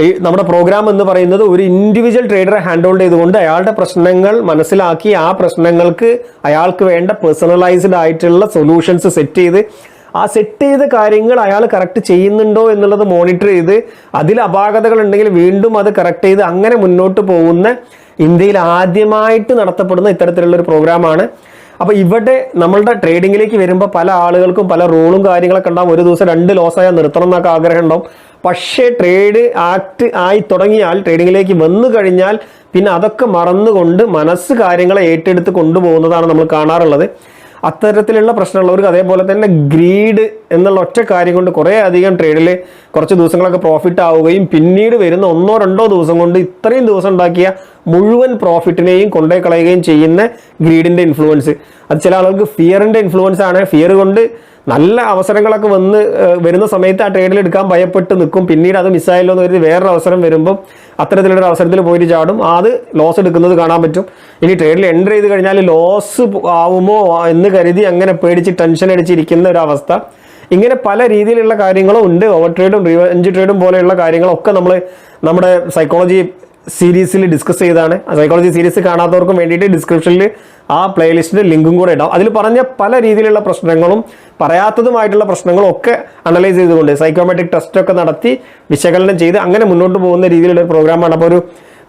ഈ നമ്മുടെ പ്രോഗ്രാം എന്ന് പറയുന്നത് ഒരു ഇൻഡിവിജ്വൽ ട്രേഡറെ ഹാൻഡ് ഹോൾഡ് ചെയ്തുകൊണ്ട് അയാളുടെ പ്രശ്നങ്ങൾ മനസ്സിലാക്കി ആ പ്രശ്നങ്ങൾക്ക് അയാൾക്ക് വേണ്ട പേഴ്സണലൈസ്ഡ് ആയിട്ടുള്ള സൊല്യൂഷൻസ് സെറ്റ് ചെയ്ത് ആ സെറ്റ് ചെയ്ത കാര്യങ്ങൾ അയാൾ കറക്റ്റ് ചെയ്യുന്നുണ്ടോ എന്നുള്ളത് മോണിറ്റർ ചെയ്ത് അതിൽ അപാകതകൾ ഉണ്ടെങ്കിൽ വീണ്ടും അത് കറക്റ്റ് ചെയ്ത് അങ്ങനെ മുന്നോട്ട് പോകുന്ന ഇന്ത്യയിൽ ആദ്യമായിട്ട് നടത്തപ്പെടുന്ന ഇത്തരത്തിലുള്ള ഒരു പ്രോഗ്രാമാണ്. അപ്പോൾ ഇവിടെ നമ്മളുടെ ട്രേഡിങ്ങിലേക്ക് വരുമ്പോൾ പല ആളുകൾക്കും പല റൂളും കാര്യങ്ങളൊക്കെ ഉണ്ടാവും. ഒരു ദിവസം 2 ലോസായാൽ നിർത്തണം എന്നൊക്കെ ആഗ്രഹം ഉണ്ടാവും. പക്ഷേ ട്രേഡ് ആക്ട് ആയി തുടങ്ങിയാൽ, ട്രേഡിങ്ങിലേക്ക് വന്നു കഴിഞ്ഞാൽ പിന്നെ അതൊക്കെ മറന്നുകൊണ്ട് മനസ്സ് കാര്യങ്ങളെ ഏറ്റെടുത്ത് കൊണ്ടുപോകുന്നതാണ് നമ്മൾ കാണാറുള്ളത്. അത്തരത്തിലുള്ള പ്രശ്നമുള്ളവർക്ക് അതേപോലെ തന്നെ ഗ്രീഡ് എന്നുള്ള ഒറ്റ കാര്യം കൊണ്ട് കുറേ അധികം ട്രേഡിൽ കുറച്ച് ദിവസങ്ങളൊക്കെ പ്രോഫിറ്റ് ആവുകയും പിന്നീട് വരുന്ന 1-2 ദിവസം കൊണ്ട് ഇത്രയും ദിവസം ഉണ്ടാക്കിയ മുഴുവൻ പ്രോഫിറ്റിനെയും കൊണ്ടേ കളയുകയും ചെയ്യുന്ന ഗ്രീഡിൻ്റെ ഇൻഫ്ലുവൻസ്. അത് ചില ആളുകൾക്ക് ഫിയറിൻ്റെ ഇൻഫ്ലുവൻസ് ആണ്. ഫിയർ കൊണ്ട് നല്ല അവസരങ്ങളൊക്കെ വരുന്ന സമയത്ത് ആ ട്രേഡിൽ എടുക്കാൻ ഭയപ്പെട്ട് നിൽക്കും. പിന്നീട് അത് മിസ്സായല്ലോ എന്ന് കരുതി വേറൊരു അവസരം വരുമ്പോൾ അത്തരത്തിലുള്ള അവസരത്തിൽ പോയിട്ട് ചാടും. അത് ലോസ് എടുക്കുന്നത് കാണാൻ പറ്റും. ഇനി ട്രേഡിൽ എൻ്റർ ചെയ്ത് കഴിഞ്ഞാൽ ലോസ് ആവുമോ എന്ന് കരുതി അങ്ങനെ പേടിച്ച് ടെൻഷൻ അടിച്ചിരിക്കുന്ന ഒരു അവസ്ഥ. ഇങ്ങനെ പല രീതിയിലുള്ള കാര്യങ്ങളും ഉണ്ട്. ഓവർ ട്രേഡും റിവെഞ്ച് ട്രേഡും പോലെയുള്ള കാര്യങ്ങളൊക്കെ നമ്മൾ നമ്മുടെ സൈക്കോളജി സീരീസിൽ ഡിസ്കസ് ചെയ്താണ്. സൈക്കോളജി സീരീസ് കാണാത്തവർക്കും വേണ്ടിയിട്ട് ഡിസ്ക്രിപ്ഷനിൽ ആ പ്ലേലിസ്റ്റിൻ്റെ ലിങ്കും കൂടെ ഇടാം. അതിൽ പറഞ്ഞ പല രീതിയിലുള്ള പ്രശ്നങ്ങളും പറയാത്തതുമായിട്ടുള്ള പ്രശ്നങ്ങളും ഒക്കെ അനലൈസ് ചെയ്തുകൊണ്ട് സൈക്കോമെട്രിക് ടെസ്റ്റൊക്കെ നടത്തി വിശകലനം ചെയ്ത് അങ്ങനെ മുന്നോട്ട് പോകുന്ന രീതിയിലുള്ള ഒരു പ്രോഗ്രാമാണ്. അപ്പോൾ ഒരു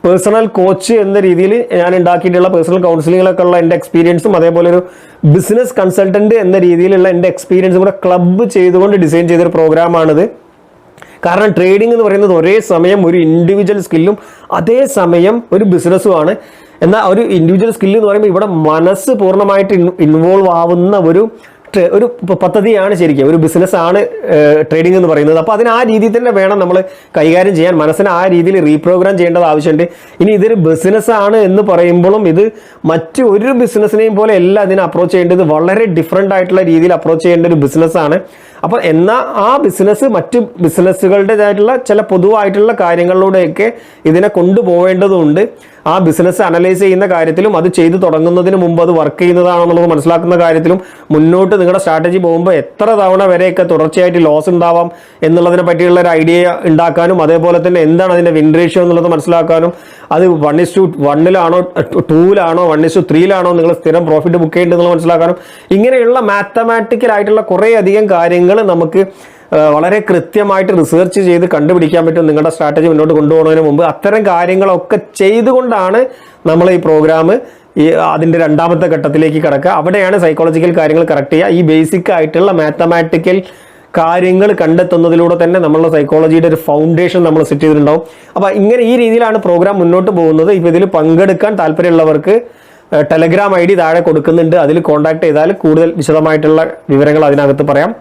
പേഴ്സണൽ കോച്ച് എന്ന രീതിയിൽ ഞാൻ ഉണ്ടാക്കിയിട്ടുള്ള പേഴ്സണൽ കൗൺസിലിങ്ങിലൊക്കെ ഉള്ള എൻ്റെ എക്സ്പീരിയൻസും അതേപോലെ ഒരു ബിസിനസ് കൺസൾട്ടൻറ്റ് എന്ന രീതിയിലുള്ള എൻ്റെ എക്സ്പീരിയൻസും കൂടെ ക്ലബ്ബ് ചെയ്തുകൊണ്ട് ഡിസൈൻ ചെയ്തൊരു പ്രോഗ്രാമാണിത്. കാരണം ട്രേഡിംഗ് എന്ന് പറയുന്നത് ഒരേ സമയം ഒരു ഇൻഡിവിജ്വൽ സ്കില്ലും അതേസമയം ഒരു ബിസിനസ്സുമാണ്. എന്നാൽ ഒരു ഇൻഡിവിജ്വൽ സ്കില്ല് എന്ന് പറയുമ്പോൾ ഇവിടെ മനസ്സ് പൂർണ്ണമായിട്ട് ഇൻവോൾവ് ആവുന്ന ഒരു ഒരു പദ്ധതിയാണ് ശരിക്കും, ഒരു ബിസിനസ്സാണ് ട്രേഡിംഗ് എന്ന് പറയുന്നത്. അപ്പോൾ അതിന് ആ രീതിയിൽ തന്നെ വേണം നമ്മൾ കൈകാര്യം ചെയ്യാൻ, മനസ്സിനെ ആ രീതിയിൽ റീപ്രോഗ്രാം ചെയ്യേണ്ടത് ആവശ്യമുണ്ട്. ഇനി ഇതൊരു ബിസിനസ്സാണ് എന്ന് പറയുമ്പോഴും ഇത് മറ്റു ഒരു ബിസിനസ്സിനെയും പോലെ അല്ല ഇതിനെ അപ്രോച്ച് ചെയ്യേണ്ടത്, വളരെ ഡിഫറെൻ്റ് ആയിട്ടുള്ള രീതിയിൽ അപ്രോച്ച് ചെയ്യേണ്ട ഒരു ബിസിനസ്സാണ്. അപ്പോൾ എന്നാൽ ആ ബിസിനസ് മറ്റു ബിസിനസ്സുകളുടേതായിട്ടുള്ള ചില പൊതുവായിട്ടുള്ള കാര്യങ്ങളിലൂടെയൊക്കെ ഇതിനെ കൊണ്ടുപോകേണ്ടതുണ്ട്. ആ ബിസിനസ് അനലൈസ് ചെയ്യുന്ന കാര്യത്തിലും അത് ചെയ്തു തുടങ്ങുന്നതിന് മുമ്പ് അത് വർക്ക് ചെയ്യുന്നതാണെന്നുള്ളത് മനസ്സിലാക്കുന്ന കാര്യത്തിലും മുന്നോട്ട് നിങ്ങളുടെ സ്ട്രാറ്റജി പോകുമ്പോൾ എത്ര തവണ വരെയൊക്കെ തുടർച്ചയായിട്ട് ലോസ് ഉണ്ടാവാം എന്നുള്ളതിനെ പറ്റിയുള്ള ഒരു ഐഡിയ ഉണ്ടാക്കാനും, അതേപോലെ തന്നെ എന്താണ് അതിൻ്റെ വിൻ റേഷ്യോ എന്നുള്ളത് മനസ്സിലാക്കാനും, അത് 1:1 2 1:3 നിങ്ങൾ സ്ഥിരം പ്രോഫിറ്റ് ബുക്ക് ചെയ്യേണ്ടതെന്നുള്ളത് മനസ്സിലാക്കാനും, ഇങ്ങനെയുള്ള മാത്തമാറ്റിക്കൽ ആയിട്ടുള്ള കുറേ അധികം കാര്യങ്ങൾ നമുക്ക് വളരെ കൃത്യമായിട്ട് റിസർച്ച് ചെയ്ത് കണ്ടുപിടിക്കാൻ പറ്റും നിങ്ങളുടെ സ്ട്രാറ്റജി മുന്നോട്ട് കൊണ്ടുപോകുന്നതിന് മുമ്പ്. അത്തരം കാര്യങ്ങളൊക്കെ ചെയ്തുകൊണ്ടാണ് നമ്മൾ ഈ പ്രോഗ്രാം അതിൻ്റെ രണ്ടാമത്തെ ഘട്ടത്തിലേക്ക് കിടക്കുക. അവിടെയാണ് സൈക്കോളജിക്കൽ കാര്യങ്ങൾ കറക്റ്റ് ചെയ്യുക. ഈ ബേസിക് ആയിട്ടുള്ള മാത്തമാറ്റിക്കൽ കാര്യങ്ങൾ കണ്ടെത്തുന്നതിലൂടെ തന്നെ നമ്മളുടെ സൈക്കോളജിയുടെ ഒരു ഫൗണ്ടേഷൻ നമ്മൾ സെറ്റ് ചെയ്തിട്ടുണ്ടാവും. അപ്പോൾ ഇങ്ങനെ ഈ രീതിയിലാണ് പ്രോഗ്രാം മുന്നോട്ട് പോകുന്നത്. ഇപ്പോൾ ഇതിൽ പങ്കെടുക്കാൻ താല്പര്യമുള്ളവർക്ക് ടെലഗ്രാം ID താഴെ കൊടുക്കുന്നുണ്ട്, അതിൽ കോൺടാക്ട് ചെയ്താൽ കൂടുതൽ വിശദമായിട്ടുള്ള വിവരങ്ങൾ അതിനകത്ത് പറയാം.